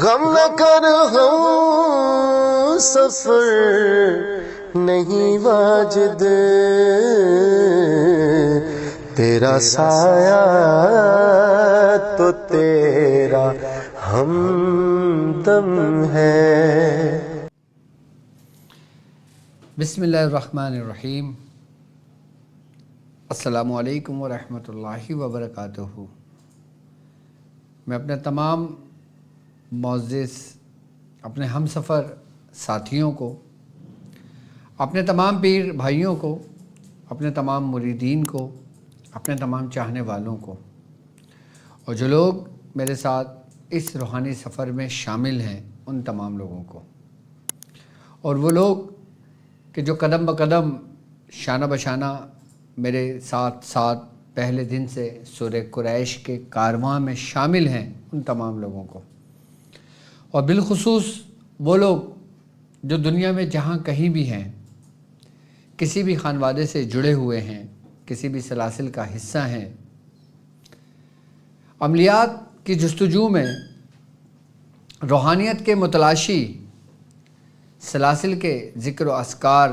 غم نہ کر ہم سفر نہیں واجد، تیرا سایہ تو تیرا ہمدم ہے۔ بسم اللہ الرحمن الرحیم۔ السلام علیکم ورحمۃ اللہ وبرکاتہ۔ میں اپنے تمام معزز اپنے ہم سفر ساتھیوں کو، اپنے تمام پیر بھائیوں کو، اپنے تمام مریدین کو، اپنے تمام چاہنے والوں کو، اور جو لوگ میرے ساتھ اس روحانی سفر میں شامل ہیں ان تمام لوگوں کو، اور وہ لوگ کہ جو قدم بقدم شانہ بشانہ میرے ساتھ پہلے دن سے سورہ قریش کے کارواں میں شامل ہیں ان تمام لوگوں کو، اور بالخصوص وہ لوگ جو دنیا میں جہاں کہیں بھی ہیں، کسی بھی خانوادے سے جڑے ہوئے ہیں، کسی بھی سلاسل کا حصہ ہیں، عملیات کی جستجو میں، روحانیت کے متلاشی، سلاسل کے ذکر و اذکار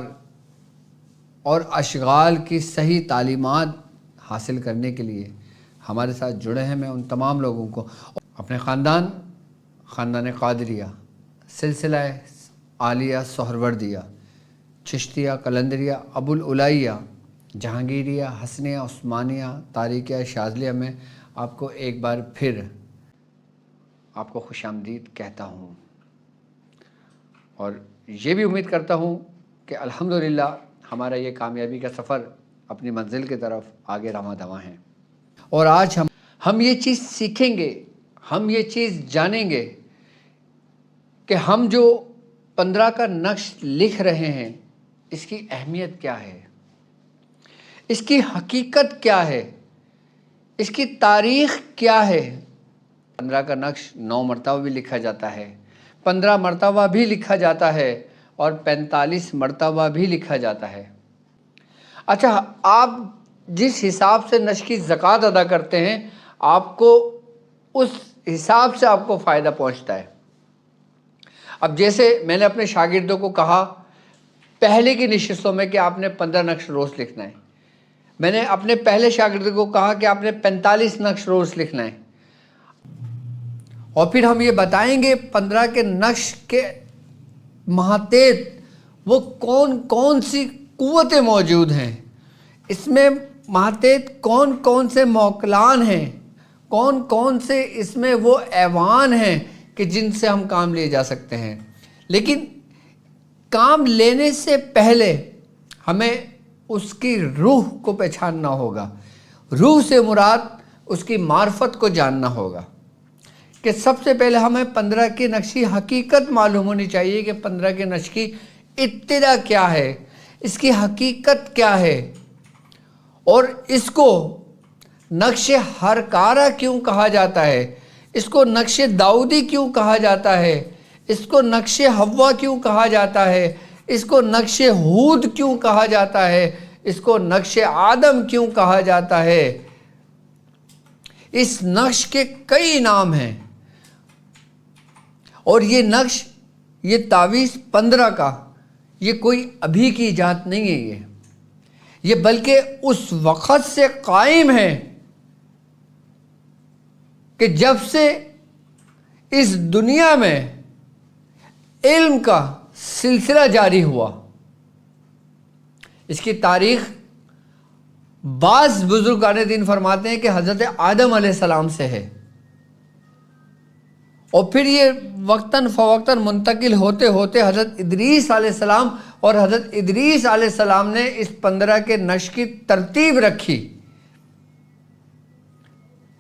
اور اشغال کی صحیح تعلیمات حاصل کرنے کے لیے ہمارے ساتھ جڑے ہیں، میں ان تمام لوگوں کو اپنے خاندان قادریہ، سلسلہ عالیہ سہروردیہ، چشتیہ قلندریہ، ابوالعلیہ، جہانگیریہ، حسنیہ، عثمانیہ، طارقیہ، شاذلیہ میں آپ کو ایک بار پھر آپ کو خوش آمدید کہتا ہوں، اور یہ بھی امید کرتا ہوں کہ الحمدللہ ہمارا یہ کامیابی کا سفر اپنی منزل کی طرف آگے رواں دواں ہے۔ اور آج ہم یہ چیز سیکھیں گے، ہم یہ چیز جانیں گے کہ ہم جو 15 کا نقش لکھ رہے ہیں اس کی اہمیت کیا ہے، اس کی حقیقت کیا ہے، اس کی تاریخ کیا ہے۔ 15 کا نقش 9 مرتبہ بھی لکھا جاتا ہے، 15 مرتبہ بھی لکھا جاتا ہے، اور 45 مرتبہ بھی لکھا جاتا ہے۔ اچھا، آپ جس حساب سے نقش کی زکوٰۃ ادا کرتے ہیں، آپ کو اس حساب سے آپ کو فائدہ پہنچتا ہے۔ اب جیسے میں نے اپنے شاگردوں کو کہا پہلے کی نشستوں میں کہ آپ نے 15 نقش روز لکھنا ہے، میں نے اپنے پہلے شاگردوں کو کہا کہ آپ نے 45 نقش روز لکھنا ہے، اور پھر ہم یہ بتائیں گے 15 کے نقش کے ماتحت وہ کون کون سی قوتیں موجود ہیں، اس میں ماتحت کون کون سے موکلان ہیں، کون کون سے اس میں وہ ایوان ہیں کہ جن سے ہم کام لیے جا سکتے ہیں۔ لیکن کام لینے سے پہلے ہمیں اس کی روح کو پہچاننا ہوگا، روح سے مراد اس کی معرفت کو جاننا ہوگا، کہ سب سے پہلے ہمیں 15 کے نقش کی حقیقت معلوم ہونی چاہیے کہ 15 کے نقش کی ابتدا کیا ہے، اس کی حقیقت کیا ہے، اور اس کو نقش ہرکارہ کیوں کہا جاتا ہے، اس کو نقش داؤدی کیوں کہا جاتا ہے، اس کو نقش حوا کیوں کہا جاتا ہے، اس کو نقش ہود کیوں کہا جاتا ہے، اس کو نقش آدم کیوں کہا جاتا ہے۔ اس نقش کے کئی نام ہیں، اور یہ نقش، یہ تعویذ 15 کا، یہ کوئی ابھی کی ایجاد نہیں ہے، یہ بلکہ اس وقت سے قائم ہے کہ جب سے اس دنیا میں علم کا سلسلہ جاری ہوا۔ اس کی تاریخ بعض بزرگان دین فرماتے ہیں کہ حضرت آدم علیہ السلام سے ہے، اور پھر یہ وقتاً فوقتاً منتقل ہوتے ہوتے حضرت ادریس علیہ السلام، اور حضرت ادریس علیہ السلام نے اس 15 کے نقش کی ترتیب رکھی۔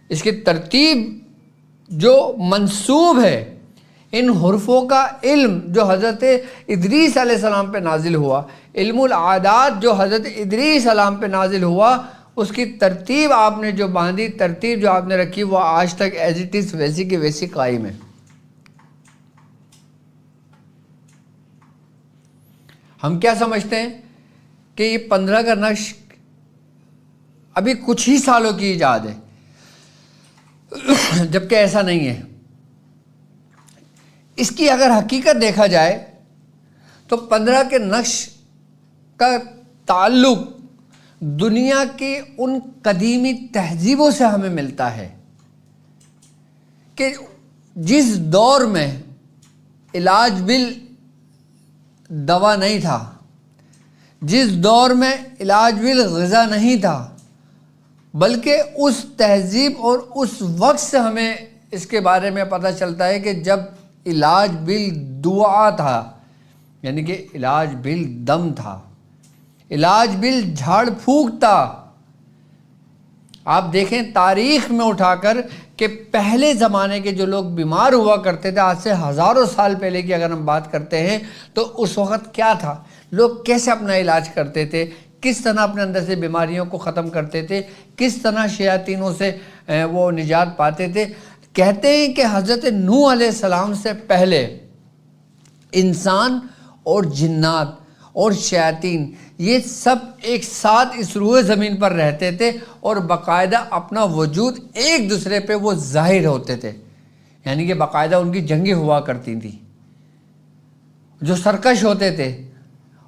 اس کی ترتیب جو منسوب ہے، ان حرفوں کا علم جو حضرت ادریس علیہ السلام پہ نازل ہوا، علم العادات جو حضرت ادریس علیہ السلام پہ نازل ہوا، اس کی ترتیب آپ نے جو باندھی، ترتیب جو آپ نے رکھی، وہ آج تک ایز اٹ از ویسی کی ویسی قائم ہے۔ ہم کیا سمجھتے ہیں کہ یہ 15 کا نقش ابھی کچھ ہی سالوں کی ایجاد ہے، جبکہ ایسا نہیں ہے۔ اس کی اگر حقیقت دیکھا جائے تو 15 کے نقش کا تعلق دنیا کی ان قدیمی تہذیبوں سے ہمیں ملتا ہے کہ جس دور میں علاج دوا نہیں تھا، جس دور میں علاج غذا نہیں تھا، بلکہ اس تہذیب اور اس وقت سے ہمیں اس کے بارے میں پتہ چلتا ہے کہ جب علاج دعا تھا، یعنی کہ علاج دم تھا، علاج جھاڑ پھونک تھا۔ آپ دیکھیں تاریخ میں اٹھا کر کہ پہلے زمانے کے جو لوگ بیمار ہوا کرتے تھے، آج سے ہزاروں سال پہلے کی اگر ہم بات کرتے ہیں تو اس وقت کیا تھا، لوگ کیسے اپنا علاج کرتے تھے، کس طرح اپنے اندر سے بیماریوں کو ختم کرتے تھے، کس طرح شیاطینوں سے وہ نجات پاتے تھے۔ کہتے ہیں کہ حضرت نوح علیہ السلام سے پہلے انسان اور جنات اور شیاطین یہ سب ایک ساتھ اس روئے زمین پر رہتے تھے اور باقاعدہ اپنا وجود ایک دوسرے پہ وہ ظاہر ہوتے تھے، یعنی کہ باقاعدہ ان کی جنگیں ہوا کرتی تھیں۔ جو سرکش ہوتے تھے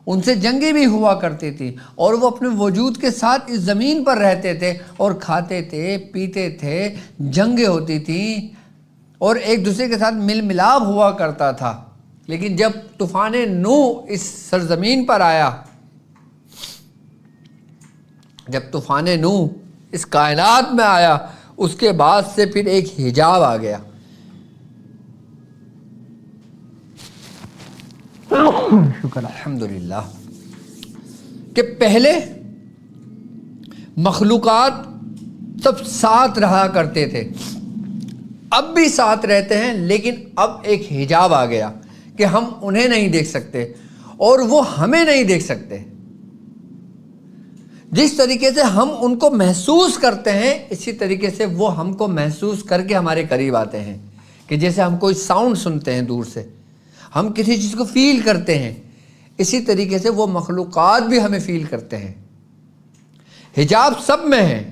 ان سے جنگیں بھی ہوا کرتی تھی اور وہ اپنے وجود کے ساتھ اس زمین پر رہتے تھے اور کھاتے تھے، پیتے تھے، جنگیں ہوتی تھیں اور ایک دوسرے کے ساتھ مل ملاپ ہوا کرتا تھا۔ لیکن جب طوفان نوح اس سرزمین پر آیا، جب طوفان نوح اس کائنات میں آیا، اس کے بعد سے پھر ایک حجاب آ گیا۔ شکر الحمدللہ کہ پہلے مخلوقات سب ساتھ رہا کرتے تھے، اب بھی ساتھ رہتے ہیں، لیکن اب ایک حجاب آ گیا کہ ہم انہیں نہیں دیکھ سکتے اور وہ ہمیں نہیں دیکھ سکتے۔ جس طریقے سے ہم ان کو محسوس کرتے ہیں اسی طریقے سے وہ ہم کو محسوس کر کے ہمارے قریب آتے ہیں، کہ جیسے ہم کوئی ساؤنڈ سنتے ہیں دور سے، ہم کسی چیز کو فیل کرتے ہیں، اسی طریقے سے وہ مخلوقات بھی ہمیں فیل کرتے ہیں۔ حجاب سب میں ہے۔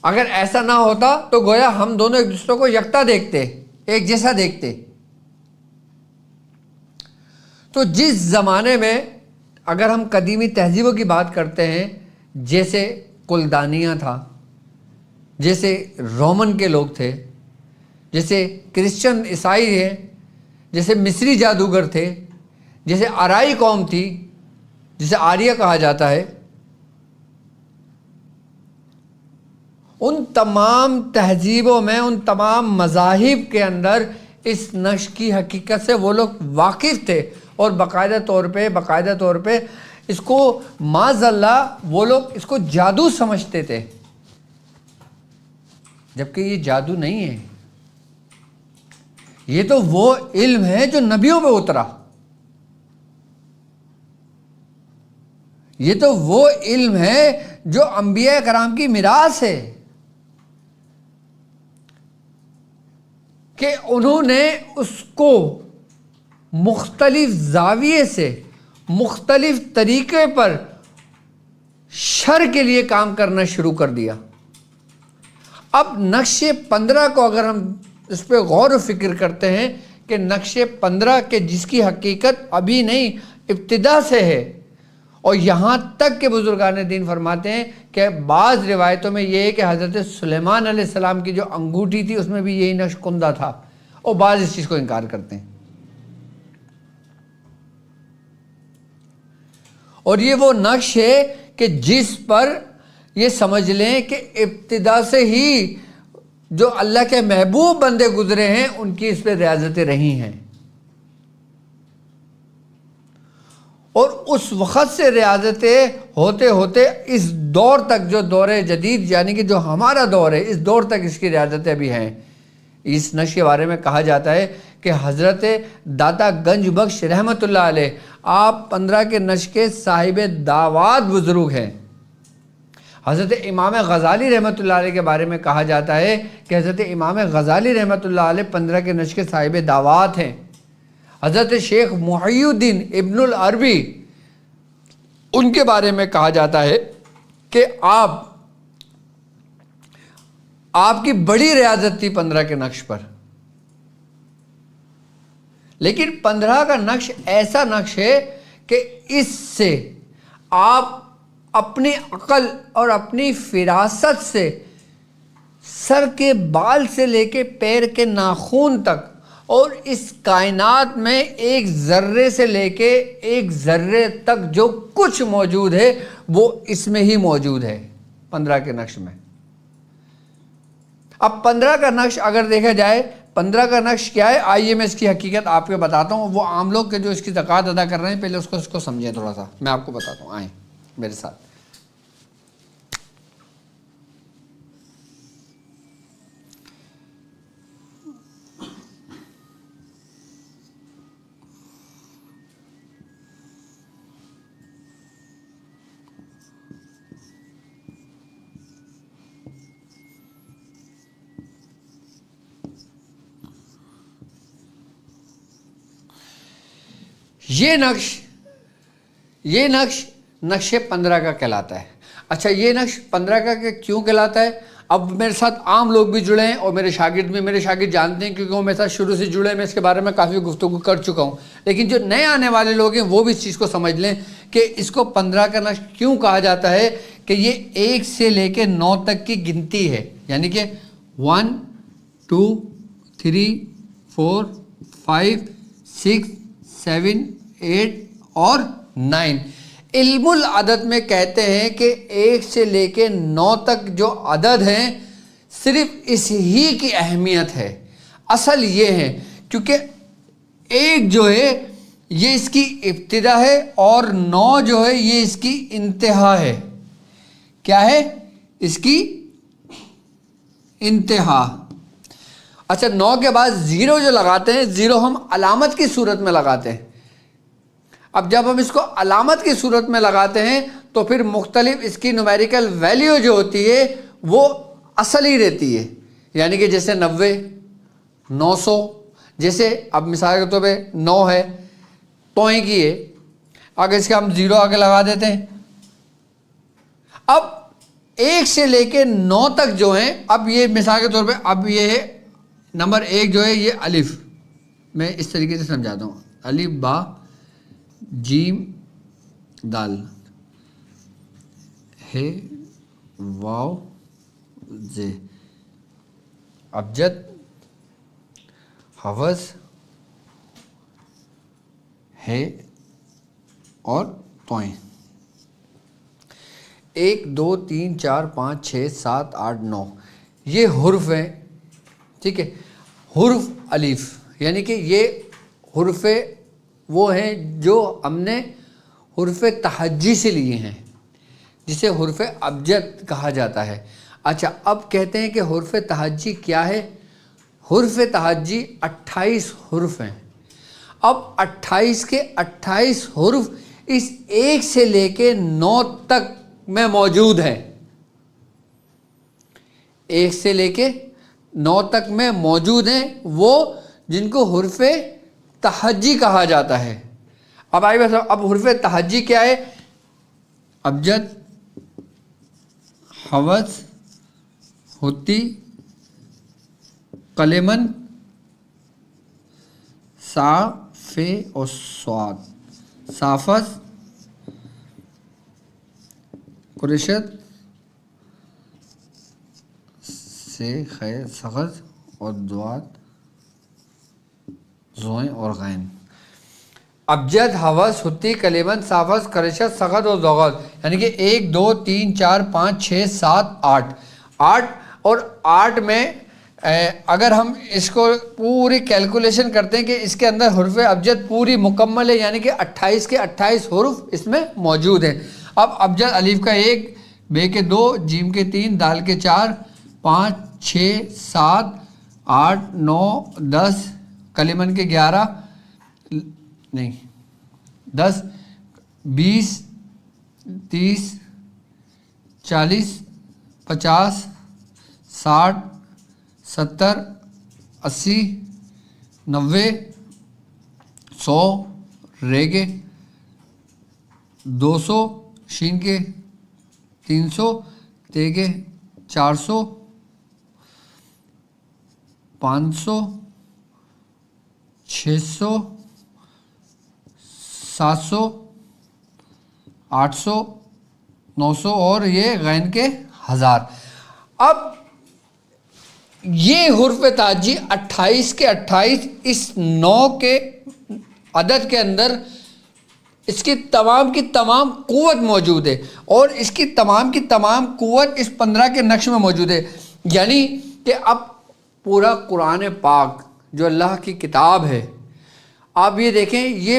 اگر ایسا نہ ہوتا تو گویا ہم دونوں ایک دوسرے کو یکتا دیکھتے، ایک جیسا دیکھتے۔ تو جس زمانے میں اگر ہم قدیمی تہذیبوں کی بات کرتے ہیں، جیسے کلدانیہ تھا، جیسے رومن کے لوگ تھے، جیسے کرسچن عیسائی ہیں، جیسے مصری جادوگر تھے، جیسے آرائی قوم تھی جسے آریہ کہا جاتا ہے، ان تمام تہذیبوں میں، ان تمام مذاہب کے اندر اس نقش کی حقیقت سے وہ لوگ واقف تھے اور باقاعدہ طور پہ اس کو معاذ اللہ وہ لوگ اس کو جادو سمجھتے تھے، جبکہ یہ جادو نہیں ہے، یہ تو وہ علم ہے جو نبیوں پہ اترا، یہ تو وہ علم ہے جو انبیاء کرام کی میراث ہے، کہ انہوں نے اس کو مختلف زاویے سے، مختلف طریقے پر شر کے لیے کام کرنا شروع کر دیا۔ اب نقش 15 کو اگر ہم اس پہ غور و فکر کرتے ہیں کہ نقش 15 کے جس کی حقیقت ابھی نہیں ابتدا سے ہے، اور یہاں تک کہ بزرگان دین فرماتے ہیں کہ بعض روایتوں میں یہ ہے کہ حضرت سلیمان علیہ السلام کی جو انگوٹھی تھی اس میں بھی یہی نقش کندہ تھا، اور بعض اس چیز کو انکار کرتے ہیں۔ اور یہ وہ نقش ہے کہ جس پر یہ سمجھ لیں کہ ابتدا سے ہی جو اللہ کے محبوب بندے گزرے ہیں ان کی اس پہ ریاضتیں رہی ہیں، اور اس وقت سے ریاضتیں ہوتے ہوتے اس دور تک، جو دور جدید یعنی کہ جو ہمارا دور ہے، اس دور تک اس کی ریاضتیں بھی ہیں۔ اس نقش کے بارے میں کہا جاتا ہے کہ حضرت داتا گنج بخش رحمۃ اللہ علیہ آپ 15 کے نقش کے صاحب دعوات بزرگ ہیں۔ حضرت امام غزالی رحمۃ اللہ علیہ کے بارے میں کہا جاتا ہے کہ حضرت امام غزالی رحمۃ اللہ علیہ 15 کے نقش کے صاحب دعوات ہیں۔ حضرت شیخ محی الدین ابن العربی ان کے بارے میں کہا جاتا ہے کہ آپ کی بڑی ریاضت تھی 15 کے نقش پر، لیکن 15 کا نقش ایسا نقش ہے کہ اس سے آپ اپنی عقل اور اپنی فراست سے سر کے بال سے لے کے پیر کے ناخن تک اور اس کائنات میں ایک ذرے سے لے کے ایک ذرے تک جو کچھ موجود ہے وہ اس میں ہی موجود ہے 15 کے نقش میں۔ اب 15 کا نقش اگر دیکھا جائے 15 کا نقش کیا ہے، آئیے میں اس کی حقیقت آپ کو بتاتا ہوں۔ وہ عام لوگ کے جو اس کی زکوٰۃ ادا کر رہے ہیں پہلے اس کو سمجھیں تھوڑا سا، میں آپ کو بتاتا ہوں، آئیں میرے ساتھ۔ یہ نقش 15 کا کہلاتا ہے۔ اچھا یہ نقش 15 کا کیوں کہلاتا ہے؟ اب میرے ساتھ عام لوگ بھی جڑے ہیں اور میرے شاگرد جانتے ہیں، کیونکہ وہ میرے ساتھ شروع سے جڑے ہیں، میں اس کے بارے میں کافی گفتگو کر چکا ہوں۔ لیکن جو نئے آنے والے لوگ ہیں وہ بھی اس چیز کو سمجھ لیں کہ اس کو 15 کا نقش کیوں کہا جاتا ہے، کہ یہ 1 سے لے کے 9 تک کی گنتی ہے، یعنی کہ 1 2 3 4 5 6 7 8 اور 9۔ علم العدد میں کہتے ہیں کہ 1 سے لے کے 9 تک جو عدد ہیں صرف اس ہی کی اہمیت ہے۔ اصل یہ ہے کیونکہ 1 جو ہے یہ اس کی ابتدا ہے اور 9 جو ہے یہ اس کی انتہا ہے۔ کیا ہے؟ اس کی انتہا۔ اچھا 9 کے بعد 0 جو لگاتے ہیں، 0 ہم علامت کی صورت میں لگاتے ہیں۔ اب جب ہم اس کو علامت کی صورت میں لگاتے ہیں تو پھر مختلف اس کی نومیریکل ویلیو جو ہوتی ہے وہ اصل ہی رہتی ہے، یعنی کہ جیسے 90 900، جیسے اب مثال کے طور پہ 9 ہے توئیں کی ہے، اگر اس کے ہم 0 آگے لگا دیتے ہیں۔ اب 1 سے لے کے 9 تک جو ہیں، اب یہ مثال کے طور پہ اب یہ ہے نمبر 1 جو ہے یہ الف، میں اس طریقے سے سمجھاتا ہوں، الف با جیم دال ہے واو زے، ابجد حوض ہے اور توئیں۔ 1 2 3 4 5 6 7 8 9 یہ حرف ہیں، ٹھیک ہے۔ حرف الف یعنی کہ یہ حرف وہ ہیں جو ہم نے حرف تہجی سے لیے ہیں، جسے حرف ابجد کہا جاتا ہے۔ اچھا اب کہتے ہیں کہ حرف تہجی کیا ہے؟ حرف تہجی 28 حرف ہیں۔ اب 28 کے 28 حرف اس 1 سے لے کے 9 تک میں موجود ہیں، 1 سے لے کے 9 تک میں موجود ہیں، وہ جن کو حرف تہجی کہا جاتا ہے۔ اب آئیے بس، اب حرف تہجی کیا ہے؟ ابجد حوض ہوتی کلمن سا فے اور سواد صافت قریشت سے خیر سخت اور دعات زوئیں اور غین۔ ابجد حوض ہوتی کلیمن صافت قریشت سخت اور ضغط، یعنی کہ 1 2 3 4 5 6 7 8 اور 8 میں اگر ہم اس کو پوری کیلکولیشن کرتے ہیں کہ اس کے اندر حرف ابجد پوری مکمل ہے، یعنی کہ 28 کے 28 حرف اس میں موجود ہیں۔ اب ابجد الف کا 1 بے کے 2 جیم کے 3 دال کے 4 5 6 7 8 9 10 کلیمن کے 11 نہیں 10 20 30 40 50 60 70 80 90 100 ریگے 200 شین کے 300 تیگے 400 500 600 700 800 900 اور یہ غین کے 1000۔ اب یہ حرف تہجی 28 کے 28 اس 9 کے عدد کے اندر اس کی تمام قوت موجود ہے، اور اس کی تمام قوت اس 15 کے نقش میں موجود ہے۔ یعنی کہ اب پورا قرآن پاک جو اللہ کی کتاب ہے، آپ یہ دیکھیں، یہ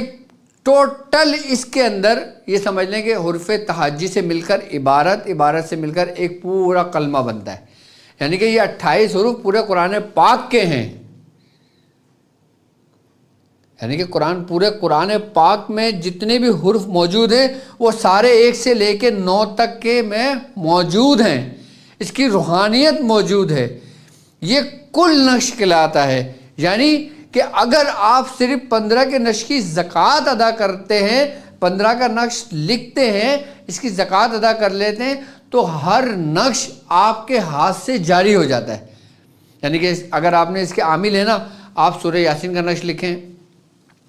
ٹوٹل اس کے اندر یہ سمجھ لیں کہ حرف تہجی سے مل کر عبارت سے مل کر ایک پورا کلمہ بنتا ہے۔ یعنی کہ یہ 28 حروف پورے قرآن پاک کے ہیں۔ یعنی کہ پورے قرآن پاک میں جتنے بھی حرف موجود ہیں وہ سارے 1 سے لے کے 9 تک کے میں موجود ہیں۔ اس کی روحانیت موجود ہے۔ یہ کل نقش کہلاتا ہے۔ یعنی کہ اگر آپ صرف 15 کے نقش کی زکوٰۃ ادا کرتے ہیں، 15 کا نقش لکھتے ہیں، اس کی زکوٰۃ ادا کر لیتے ہیں، تو ہر نقش آپ کے ہاتھ سے جاری ہو جاتا ہے۔ یعنی کہ اگر آپ نے اس کے عامل ہے نا، آپ سورہ یاسین کا نقش لکھیں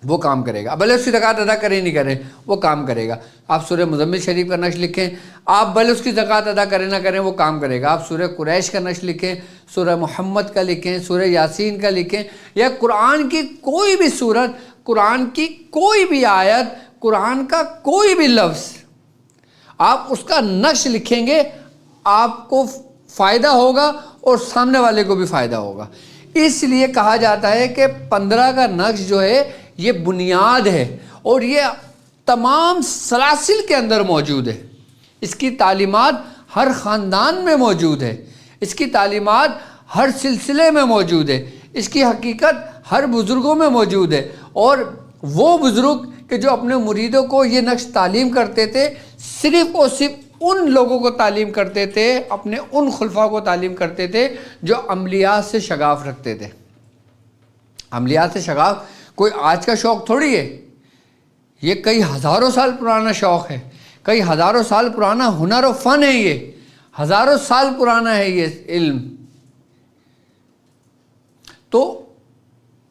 وہ کام کرے گا، بھلے اس کی زکوٰۃ ادا کریں نہیں کریں وہ کام کرے گا۔ آپ سورہ مزمل شریف کا نقش لکھیں، آپ بھلے اس کی زکوٰۃ ادا کریں نہ کریں وہ کام کرے گا۔ آپ سورہ قریش کا نقش لکھیں، سورہ محمد کا لکھیں، سورہ یاسین کا لکھیں، یا قرآن کی کوئی بھی سورت، قرآن کی کوئی بھی آیت، قرآن کا کوئی بھی لفظ، آپ اس کا نقش لکھیں گے، آپ کو فائدہ ہوگا اور سامنے والے کو بھی فائدہ ہوگا۔ اس لیے کہا جاتا ہے کہ 15 کا نقش جو ہے یہ بنیاد ہے، اور یہ تمام سلاسل کے اندر موجود ہے۔ اس کی تعلیمات ہر خاندان میں موجود ہے، اس کی تعلیمات ہر سلسلے میں موجود ہے، اس کی حقیقت ہر بزرگوں میں موجود ہے۔ اور وہ بزرگ کہ جو اپنے مریدوں کو یہ نقش تعلیم کرتے تھے، صرف اور صرف ان لوگوں کو تعلیم کرتے تھے، اپنے ان خلفاء کو تعلیم کرتے تھے جو عملیات سے شغاف رکھتے تھے۔ عملیات سے شغاف کوئی آج کا شوق تھوڑی ہے، یہ کئی ہزاروں سال پرانا شوق ہے، کئی ہزاروں سال پرانا ہنر و فن ہے، یہ ہزاروں سال پرانا ہے یہ علم۔ تو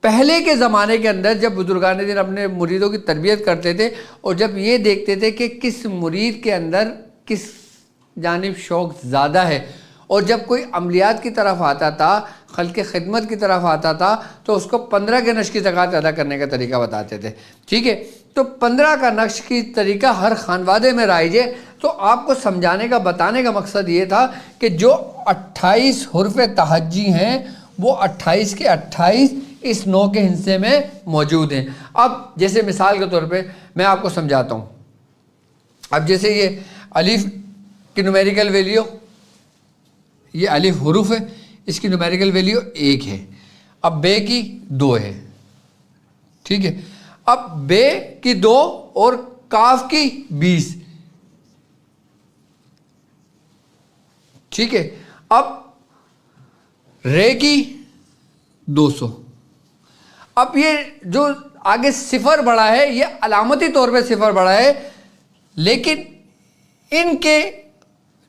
پہلے کے زمانے کے اندر جب بزرگان دین اپنے مریدوں کی تربیت کرتے تھے، اور جب یہ دیکھتے تھے کہ کس مرید کے اندر کس جانب شوق زیادہ ہے، اور جب کوئی عملیات کی طرف آتا تھا، خلق خدمت کی طرف آتا تھا، تو اس کو 15 کے نقش کی زکوٰۃ ادا کرنے کا طریقہ بتاتے تھے۔ ٹھیک ہے، تو 15 کا نقش کی طریقہ ہر خانوادے میں رائج ہے۔ تو آپ کو سمجھانے کا، بتانے کا مقصد یہ تھا کہ جو 28 حرف تہجی ہیں وہ 28 کے 28 اس 9 کے حصے میں موجود ہیں۔ اب جیسے مثال کے طور پہ میں آپ کو سمجھاتا ہوں۔ اب جیسے یہ الف کی نومیریکل ویلیو، یہ الف حروف ہے، اس کی نومیریکل ویلیو 1 ہے۔ اب بے کی 2 ہے، ٹھیک ہے۔ اب بے کی 2 اور کاف کی 20، ٹھیک ہے۔ اب رے کی 200۔ اب یہ جو آگے صفر بڑھا ہے یہ علامتی طور پہ صفر بڑھا ہے، لیکن ان کے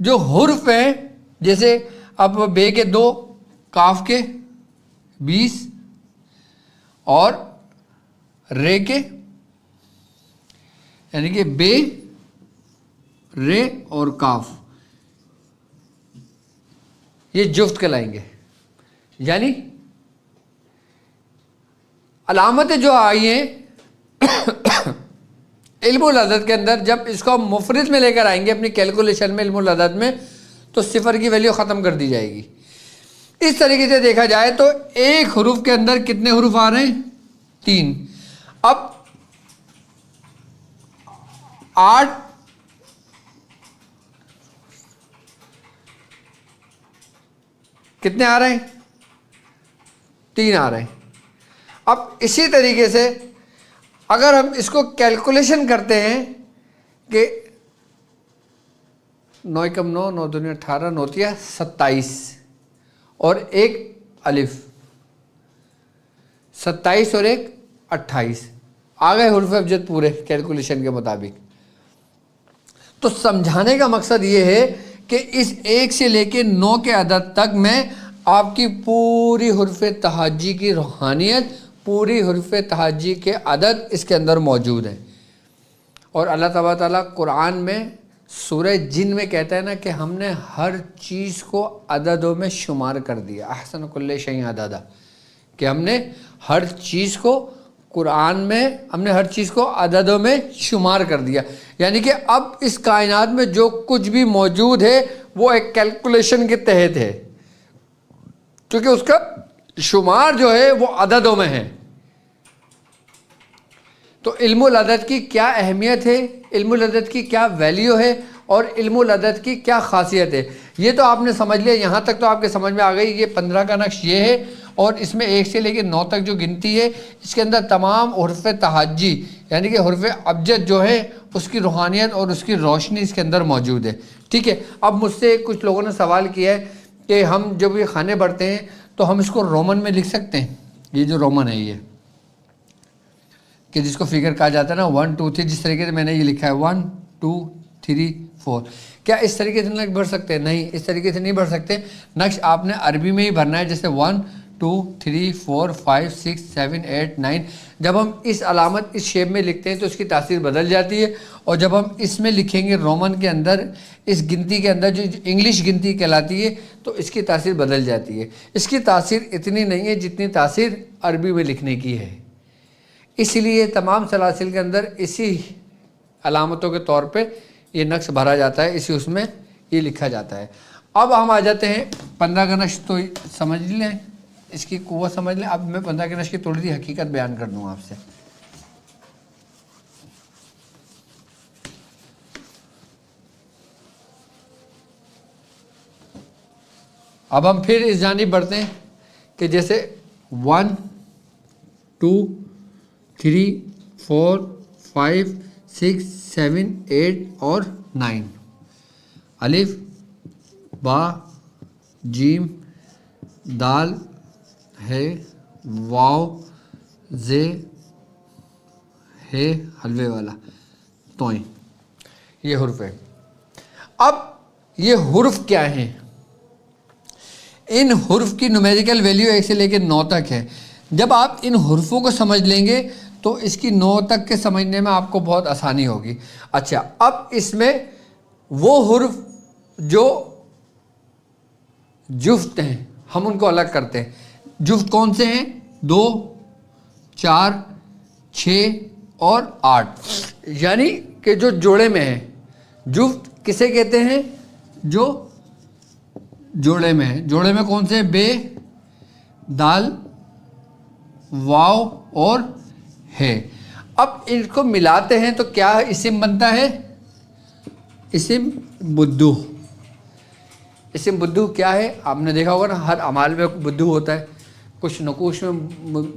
جو حرف ہیں، جیسے اب بے کے 2، کاف کے 20 اور رے کے، یعنی کہ بے، رے اور کاف، یہ جفت کہلائیں گے۔ یعنی علامتیں جو آئی ہیں علم العدد کے اندر، جب اس کو مفرد میں لے کر آئیں گے اپنی کیلکولیشن میں، علم العدد میں، تو صفر کی ویلیو ختم کر دی جائے گی۔ اس طریقے سے دیکھا جائے تو ایک حروف کے اندر کتنے حروف آ رہے ہیں؟ 3۔ اب 8 کتنے آ رہے ہیں؟ 3 آ رہے ہیں۔ اب اسی طریقے سے اگر ہم اس کو کیلکولیشن کرتے ہیں کہ 9 × 9 9 × 2 = 18 9 × 27 اور ایک الف، 27 اور ایک 28 آ گئے حروف ابجد پورے کیلکولیشن کے مطابق۔ تو سمجھانے کا مقصد یہ ہے کہ اس 1 سے لے کے 9 کے عدد تک میں آپ کی پوری حرف تہجی کی روحانیت پوری حروف تہجی کے عدد اس کے اندر موجود ہیں. اور اللہ تبارک تعالیٰ قرآن میں سورہ جن میں کہتا ہے نا کہ ہم نے ہر چیز کو عددوں میں شمار کر دیا. احسن کل شیء عددا، کہ ہم نے ہر چیز کو قرآن میں ہر چیز کو عددوں میں شمار کر دیا. یعنی کہ اب اس کائنات میں جو کچھ بھی موجود ہے وہ ایک کیلکولیشن کے تحت ہے، کیونکہ اس کا شمار جو ہے وہ عددوں میں ہے. تو علم العدد کی کیا اہمیت ہے، علم العدد کی کیا ویلیو ہے، اور علم العدد کی کیا خاصیت ہے، یہ تو آپ نے سمجھ لیا. یہاں تک تو آپ کے سمجھ میں آ گئی. یہ 15 کا نقش یہ ہے، اور اس میں 1 سے لے کے 9 تک جو گنتی ہے اس کے اندر تمام حروف تہجی یعنی کہ حروف ابجد جو ہے اس کی روحانیت اور اس کی روشنی اس کے اندر موجود ہے. ٹھیک ہے. اب مجھ سے کچھ لوگوں نے سوال کیا ہے کہ ہم جب یہ کھانے بڑھتے ہیں تو ہم اس کو رومن میں لکھ سکتے ہیں. یہ جو رومن ہے یہ کہ جس کو فگر کہا جاتا ہے نا 1 2 3، جس طریقے سے میں نے یہ لکھا ہے 1 2 3 4، کیا اس طریقے سے نقش بھر سکتے ہیں؟ نہیں، اس طریقے سے نہیں بھر سکتے. نقش آپ نے عربی میں ہی بھرنا ہے، جیسے 1 2 3 4 5 6 7 8 9. جب ہم اس علامت اس شیپ میں لکھتے ہیں تو اس کی تاثیر بدل جاتی ہے، اور جب ہم اس میں لکھیں گے رومن کے اندر، اس گنتی کے اندر جو انگلش گنتی کہلاتی ہے، تو اس کی تاثیر بدل جاتی ہے. اس کی تاثیر اتنی نہیں ہے جتنی تاثیر عربی میں لکھنے کی ہے. اس لیے تمام سلاسل کے اندر اسی علامتوں کے طور پہ یہ نقش بھرا جاتا ہے، اسی اس میں یہ لکھا جاتا ہے. اب ہم آ جاتے ہیں 15 کا نقش. تو سمجھ لیں، اس کی قوت سمجھ لیں. اب میں 15 کے نقش کی تھوڑی سی حقیقت بیان کر دوں آپ سے. اب ہم پھر اس جانب بڑھتے ہیں کہ جیسے 1 2 3 4 5 6 7 8 اور 9. الف با جیم دال ہے واو زے ہے حلوے والا توئیں. یہ حرف ہے. اب یہ حرف کیا ہیں؟ ان حرف کی نومیریکل ویلیو 1 سے لے کے 9 تک ہے. جب آپ ان حرفوں کو سمجھ لیں گے تو اس کی 9 تک کے سمجھنے میں آپ کو بہت آسانی ہوگی. اچھا، اب اس میں وہ حرف جو جفت ہیں ہم ان کو الگ کرتے ہیں. جفت کون سے ہیں؟ 2 4 6 اور 8، یعنی کہ جو جوڑے میں ہیں. جفت کسے کہتے ہیں؟ جو جوڑے میں ہیں. جوڑے میں کون سے؟ بے، دال، واو اور ہے. اب ان کو ملاتے ہیں تو کیا اسم بنتا ہے؟ اسم بدو. اسم بدو کیا ہے؟ آپ نے دیکھا ہوگا نا، ہر اعمال میں بدو ہوتا ہے. کچھ نقوش میں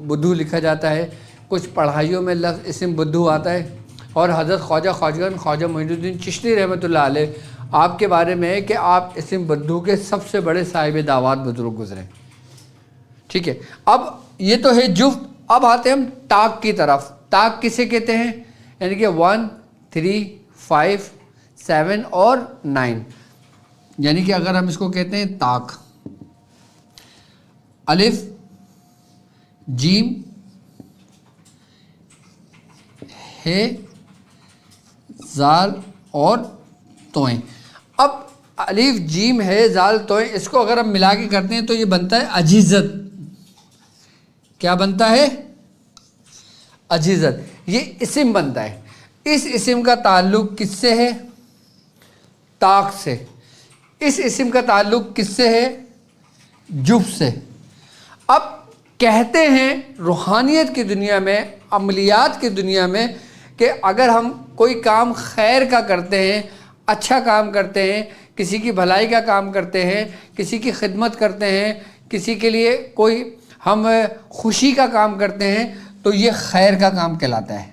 بدو لکھا جاتا ہے، کچھ پڑھائیوں میں لفظ اسم بدو آتا ہے. اور حضرت خواجہ معین الدین چشتی رحمۃ اللہ علیہ آپ کے بارے میں ہے کہ آپ اسم بدو کے سب سے بڑے صاحب دعوات بزرگ گزرے. ٹھیک ہے. اب یہ تو ہے جفت. اب آتے ہیں ہم طاق کی طرف. طاق کسے کہتے ہیں؟ یعنی کہ 1 3 5 7 اور 9، یعنی کہ اگر ہم اس کو کہتے ہیں طاق، الف جیم ہے زال اور توئیں. اب الف جیم ہے زال توئیں، اس کو اگر ہم ملا کے کرتے ہیں تو یہ بنتا ہے عجیزت. کیا بنتا ہے؟ عجیزت. یہ اسم بنتا ہے. اس اسم کا تعلق کس سے ہے؟ طاق سے. اس اسم کا تعلق کس سے ہے؟ جف سے. اب کہتے ہیں روحانیت کی دنیا میں، عملیات کی دنیا میں، کہ اگر ہم کوئی کام خیر کا کرتے ہیں، اچھا کام کرتے ہیں، کسی کی بھلائی کا کام کرتے ہیں، کسی کی خدمت کرتے ہیں، کسی کے لیے کوئی ہم خوشی کا کام کرتے ہیں، تو یہ خیر کا کام کہلاتا ہے.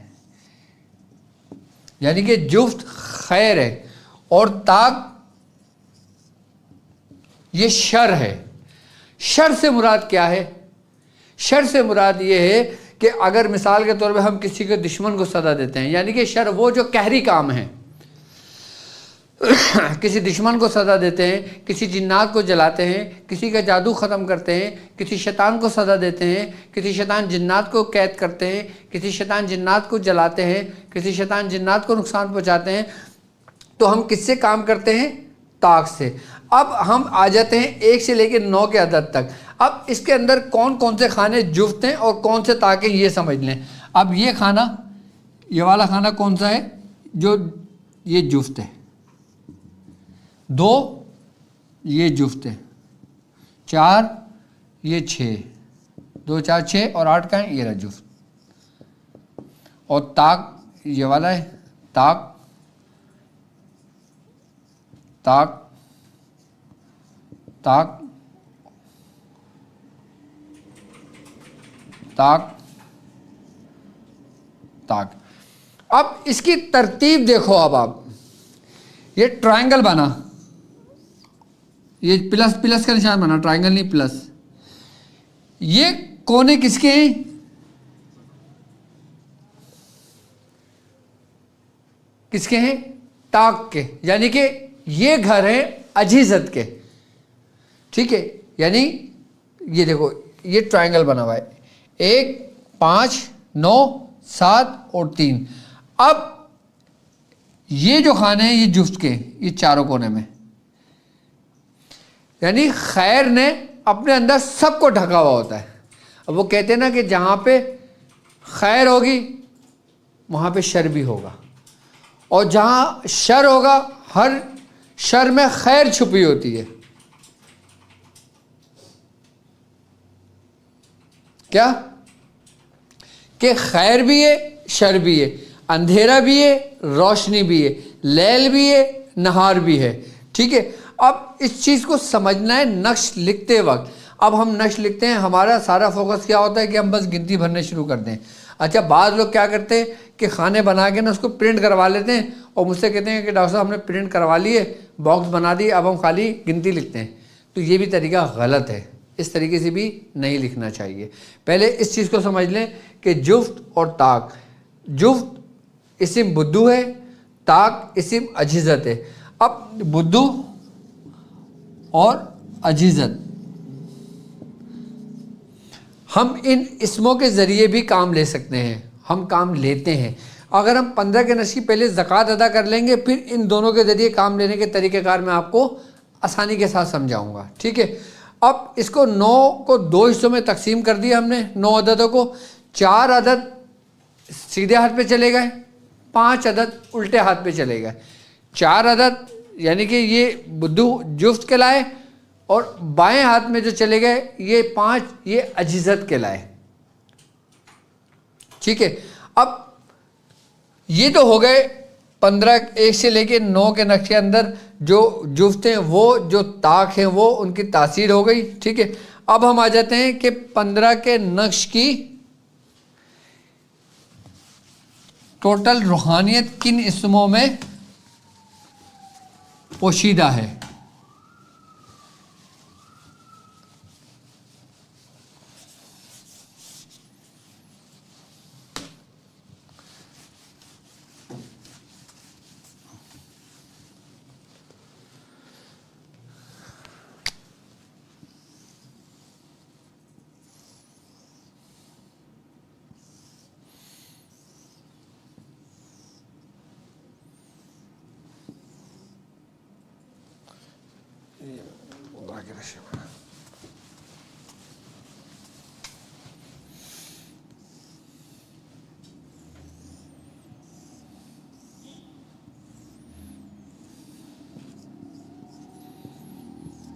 یعنی کہ جفت خیر ہے، اور طاق یہ شر ہے. شر سے مراد کیا ہے؟ شر سے مراد یہ ہے کہ اگر مثال کے طور پہ ہم کسی کے دشمن کو سزا دیتے ہیں، یعنی کہ شر وہ جو قہری کام ہیں. کسی دشمن کو سزا دیتے ہیں، کسی جنات کو جلاتے ہیں، کسی کا جادو ختم کرتے ہیں، کسی شیطان کو سزا دیتے ہیں، کسی شیطان جنات کو قید کرتے ہیں، کسی شیطان جنات کو جلاتے ہیں، کسی شیطان جنات کو نقصان پہنچاتے ہیں، تو ہم کس سے کام کرتے ہیں؟ طاق سے۔ اب ہم آ جاتے ہیں 1 سے لے کے 9 کے عدد تک۔ اب اس کے اندر کون کون سے کھانے جفت ہیں اور کون سے طاق ہیں یہ سمجھ لیں۔ اب یہ کھانا، یہ والا کھانا کون سا ہے؟ جو یہ جفت ہے، 2 یہ جفت ہے، 4 یہ 6، 2 4 6 اور 8 کا ہے، یہ رہا جفت۔ اور طاق یہ والا ہے، طاق طاق طاق طاق طاق۔ اب اس کی ترتیب دیکھو، اب آپ یہ ٹرائنگل بنا، یہ پلس کا نشان بنا، ٹرائنگل نہیں پلس۔ یہ کونے کس کے ہیں؟ کس کے ہیں؟ طاق کے، یعنی کہ یہ گھر ہیں اجیزت کے، ٹھیک ہے؟ یعنی یہ دیکھو یہ ٹرائنگل بنا ہوا ہے، 1 5 9 7 اور 3۔ اب یہ جو کھانے ہیں یہ جفت کے، یہ چاروں کونے میں، یعنی خیر نے اپنے اندر سب کو ڈھکا ہوا ہوتا ہے۔ اب وہ کہتے ہیں نا کہ جہاں پہ خیر ہوگی وہاں پہ شر بھی ہوگا، اور جہاں شر ہوگا ہر شر میں خیر چھپی ہوتی ہے۔ کیا کہ خیر بھی ہے شر بھی ہے، اندھیرا بھی ہے روشنی بھی ہے، لیل بھی ہے نہار بھی ہے، ٹھیک ہے؟ اب اس چیز کو سمجھنا ہے نقش لکھتے وقت۔ اب ہم نقش لکھتے ہیں، ہمارا سارا فوکس کیا ہوتا ہے کہ ہم بس گنتی بھرنے شروع کر دیں۔ اچھا، بعض لوگ کیا کرتے ہیں کہ کھانے بنا کے نا اس کو پرنٹ کروا لیتے ہیں اور مجھ سے کہتے ہیں کہ ڈاکٹر صاحب ہم نے پرنٹ کروا لیے، باکس بنا دی، اب ہم خالی گنتی لکھتے ہیں۔ تو یہ بھی طریقہ غلط ہے، اس طریقے سے بھی نہیں لکھنا چاہیے۔ پہلے اس چیز کو سمجھ لیں کہ جفت اور طاق، جفت اسم بدو ہے، طاق اسم اجیزت ہے۔ اب بدو اور اجیزت، ہم ان اسموں کے ذریعے بھی کام لے سکتے ہیں، ہم کام لیتے ہیں۔ اگر ہم 15 کے نشی پہلے زکوٰۃ ادا کر لیں گے، پھر ان دونوں کے ذریعے کام لینے کے طریقہ کار میں آپ کو آسانی کے ساتھ سمجھاؤں گا، ٹھیک ہے؟ اب اس کو 9 کو 2 حصوں میں تقسیم کر دیا ہم نے، 9 عددوں کو۔ 4 عدد سیدھے ہاتھ پہ چلے گئے، 5 عدد الٹے ہاتھ پہ چلے گئے۔ 4 عدد یعنی کہ یہ بدو جفت کہلائے، اور بائیں ہاتھ میں جو چلے گئے یہ 5 یہ اجیزت کہلائے، ٹھیک ہے؟ اب یہ تو ہو گئے 15 1 سے لے کے 9 کے نقش کے اندر جو جفت ہیں، وہ جو طاق ہیں وہ ان کی تاثیر ہو گئی، ٹھیک ہے؟ اب ہم آ جاتے ہیں کہ 15 کے نقش کی ٹوٹل روحانیت کن اسموں میں پوشیدہ ہے۔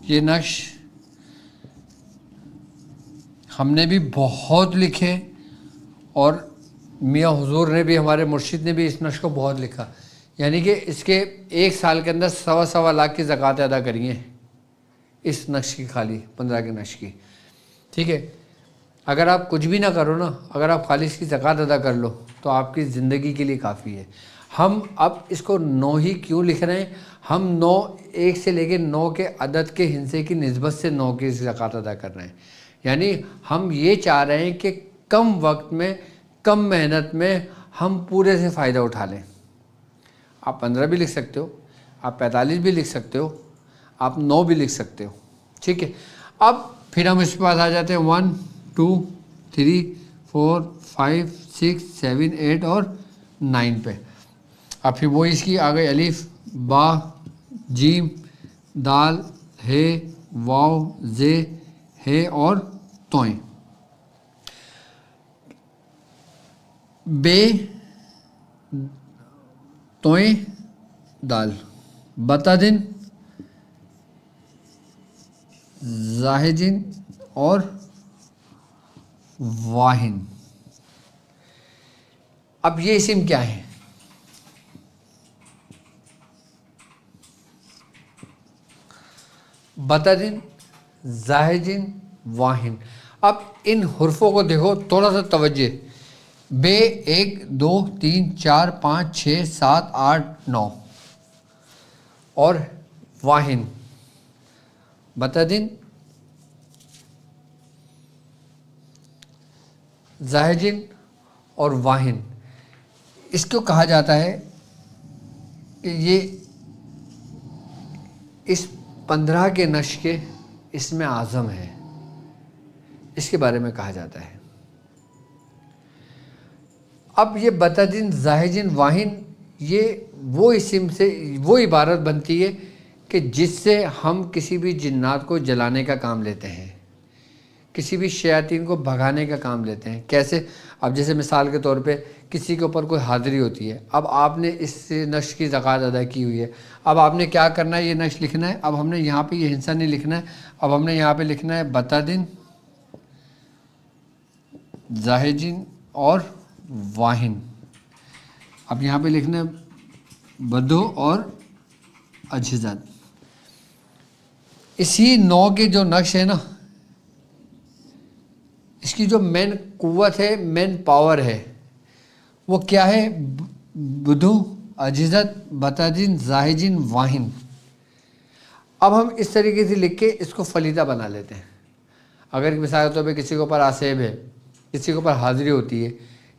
یہ نقش ہم نے بھی بہت لکھے، اور میاں حضور نے بھی، ہمارے مرشد نے بھی اس نقش کو بہت لکھا، یعنی کہ اس کے 1 سال کے اندر 1.25 لاکھ کی زکوٰۃ ادا کری ہیں اس نقش کی، خالی 15 کے نقش کی، ٹھیک ہے؟ اگر آپ کچھ بھی نہ کرو نا، اگر آپ خالی اس کی زکوٰۃ ادا کر لو تو آپ کی زندگی کے لیے کافی ہے۔ ہم اب اس کو 9 ہی کیوں لکھ رہے ہیں؟ ہم 9 1 سے لے کے 9 کے عدد کے ہندسے کی نسبت سے 9 کی زکوٰۃ ادا کر رہے ہیں، یعنی ہم یہ چاہ رہے ہیں کہ کم وقت میں کم محنت میں ہم پورے سے فائدہ اٹھا لیں۔ آپ 15 بھی لکھ سکتے ہو، آپ 45 بھی لکھ سکتے ہو, آپ 9 بھی لکھ سکتے ہو. ٹھیک ہے, اب پھر ہم اس کے پاس آ جاتے ہیں 1 2 3 4 5 6 7 8 اور 9 پہ. اب پھر وہ اس کی آ گئی الف با جیم دال ہے واو زے ہے اور توئیں. بے توئیں دال بتادن زاہجن اور واہن. اب یہ اسم کیا ہے؟ بتادن زاہجن واہن. اب ان حرفوں کو دیکھو تھوڑا سا توجہ. بے 1 2 3 4 5 6 7 8 9 اور واہن بتادن زاہجن اور واہن. اس کو کہا جاتا ہے کہ یہ اس 15 کے نش کے اسم اعظم ہے. اس کے بارے میں کہا جاتا ہے. اب یہ بتادن زاہجن واہن یہ وہ اسم سے وہ عبارت بنتی ہے کہ جس سے ہم کسی بھی جنات کو جلانے کا کام لیتے ہیں, کسی بھی شیاطین کو بھگانے کا کام لیتے ہیں. کیسے؟ اب جیسے مثال کے طور پہ کسی کے اوپر کوئی حاضری ہوتی ہے, اب آپ نے اس نش کی زکوٰۃ ادا کی ہوئی ہے, اب آپ نے کیا کرنا ہے, یہ نش لکھنا ہے. اب ہم نے یہاں پہ یہ ہنسا نہیں لکھنا ہے, اب ہم نے یہاں پہ لکھنا ہے بتادن زاہجن اور واہن. اب یہاں پہ لکھنا ہے بدو اور اجزت. اسی 9 کے جو نقش ہے نا, اس کی جو مین قوت ہے, مین پاور ہے, وہ کیا ہے؟ بدو اجزت بتادن زاہجن واہن. اب ہم اس طریقے سے لکھ کے اس کو فلیدہ بنا لیتے ہیں. اگر مثال کے طور پہ کسی کے اوپر آصیب ہے, کسی کے اوپر حاضری ہوتی ہے,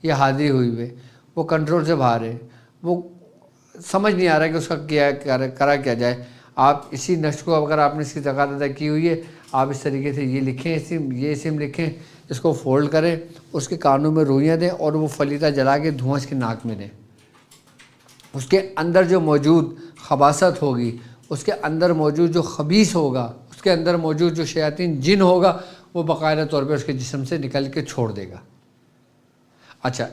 یہ حاضری ہوئی ہوئی ہے, وہ کنٹرول سے باہر ہے, وہ سمجھ نہیں آ رہا کہ اس کا کیا کرا کیا جائے. آپ اسی نقش کو اگر آپ نے اس کی زکوٰۃ ادا کی ہوئی ہے, آپ اس طریقے سے یہ لکھیں, یہ اسم لکھیں, اس کو فولڈ کریں, اس کے کانوں میں روئیاں دیں اور وہ فلیدہ جلا کے دھواں اس کے ناک میں دیں. اس کے اندر جو موجود خباثت ہوگی, اس کے اندر موجود جو خبیث ہوگا, اس کے اندر موجود جو شیاطین جن ہوگا, وہ باقاعدہ طور پہ اس کے جسم سے نکل کے چھوڑ دے گا. اچھا,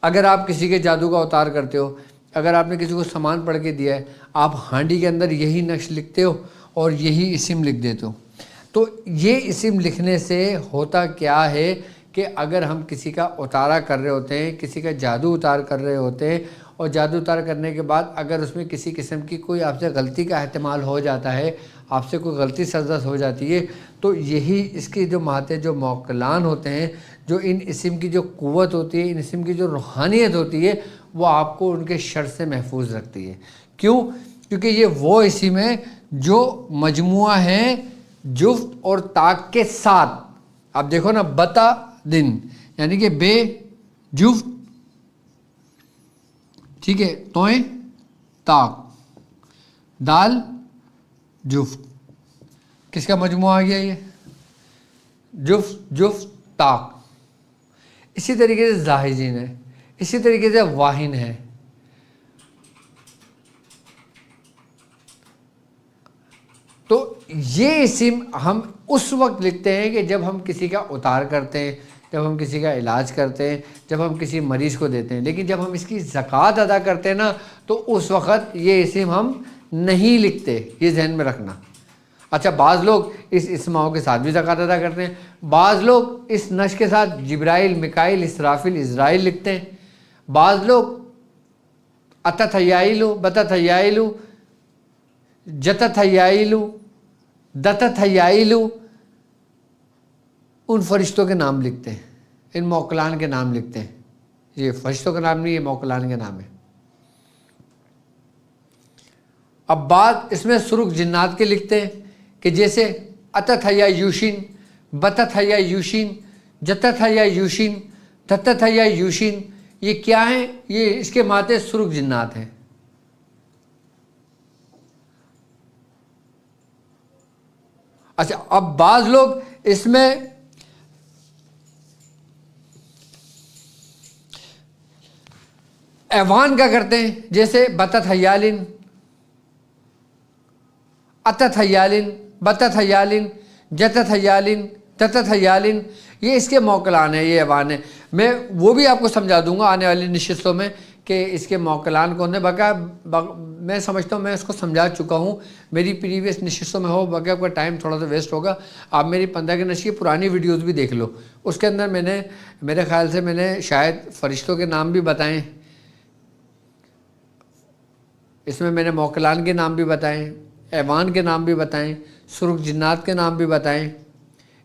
اگر آپ کسی کے جادو کا اوتار کرتے ہو, اگر آپ نے کسی کو سامان پڑھ کے دیا ہے, آپ ہانڈی کے اندر یہی نقش لکھتے ہو اور یہی اسم لکھ دیتے ہو, تو یہ اسم لکھنے سے ہوتا کیا ہے کہ اگر ہم کسی کا اتارا کر رہے ہوتے ہیں, کسی کا جادو اتار کر رہے ہوتے ہیں, اور جادو اتار کرنے کے بعد اگر اس میں کسی قسم کی کوئی آپ سے غلطی کا احتمال ہو جاتا ہے, آپ سے کوئی غلطی سرزد ہو جاتی ہے, تو یہی اس کی جو ماتے جو موکلان ہوتے ہیں, جو ان اسم کی جو قوت ہوتی ہے, ان اسم کی جو روحانیت ہوتی ہے, وہ آپ کو ان کے شر سے محفوظ رکھتی ہے. کیوں؟ کیونکہ یہ وہ اسم ہے جو مجموعہ ہے جفت اور طاق کے ساتھ. اب دیکھو نا, بتا دن یعنی کہ بے جفت, ٹھیک ہے, توئیں طاق, دال جفت, کس کا مجموعہ آ گیا یہ؟ جفت طاق. اسی طریقے سے زاہجین ہے, اسی طریقے سے واہن ہے. تو یہ اسم ہم اس وقت لکھتے ہیں کہ جب ہم کسی کا اتار کرتے ہیں, جب ہم کسی کا علاج کرتے ہیں, جب ہم کسی مریض کو دیتے ہیں. لیکن جب ہم اس کی زکوٰۃ ادا کرتے ہیں نا, تو اس وقت یہ اسم ہم نہیں لکھتے, یہ ذہن میں رکھنا. اچھا, بعض لوگ اس اسماؤں کے ساتھ بھی زکوٰۃ ادا کرتے ہیں, بعض لوگ اس نش کے ساتھ جبرائیل, میکائیل, اسرافیل, عزرائیل لکھتے ہیں, بعض لوگ اتتھیائیلو, بتتھیائیلو, جتتھیائیلو, دتتھیائیلو, ان فرشتوں کے نام لکھتے ہیں, ان موکلان کے نام لکھتے ہیں. یہ فرشتوں کا نام نہیں, یہ موکلان کے نام ہے. اب بات اس میں سرخ جنات کے لکھتے ہیں کہ جیسے اتتھیا یوشین, بتتھیا یوشین, جتتھیا یوشین, دتتھیا یوشین, یہ کیا ہیں؟ یہ اس کے ماتے سرخ جنات ہیں. اچھا اب بعض لوگ اس میں ایوان کا کرتے ہیں، جیسے بتت حیالن، اتت حیالن، بتت حیالن، جتت حیالن، تتت حیالن، یہ اس کے موکلان ہیں، یہ ایوان ہے. میں وہ بھی آپ کو سمجھا دوں گا آنے والی نشستوں میں کہ اس کے موکلان کون ہیں. میں سمجھتا ہوں میں اس کو سمجھا چکا ہوں میری پریویس نشستوں میں، ہو باقی آپ کا ٹائم تھوڑا سا ویسٹ ہوگا. آپ میری 15 کے نشست کی پرانی ویڈیوز بھی دیکھ لو، اس کے اندر میں نے میرے خیال سے میں نے شاید فرشتوں کے نام بھی بتائیں، اس میں نے موکلان کے نام بھی بتائیں، ایوان کے نام بھی بتائیں، سرخ جنات کے نام بھی بتائیں،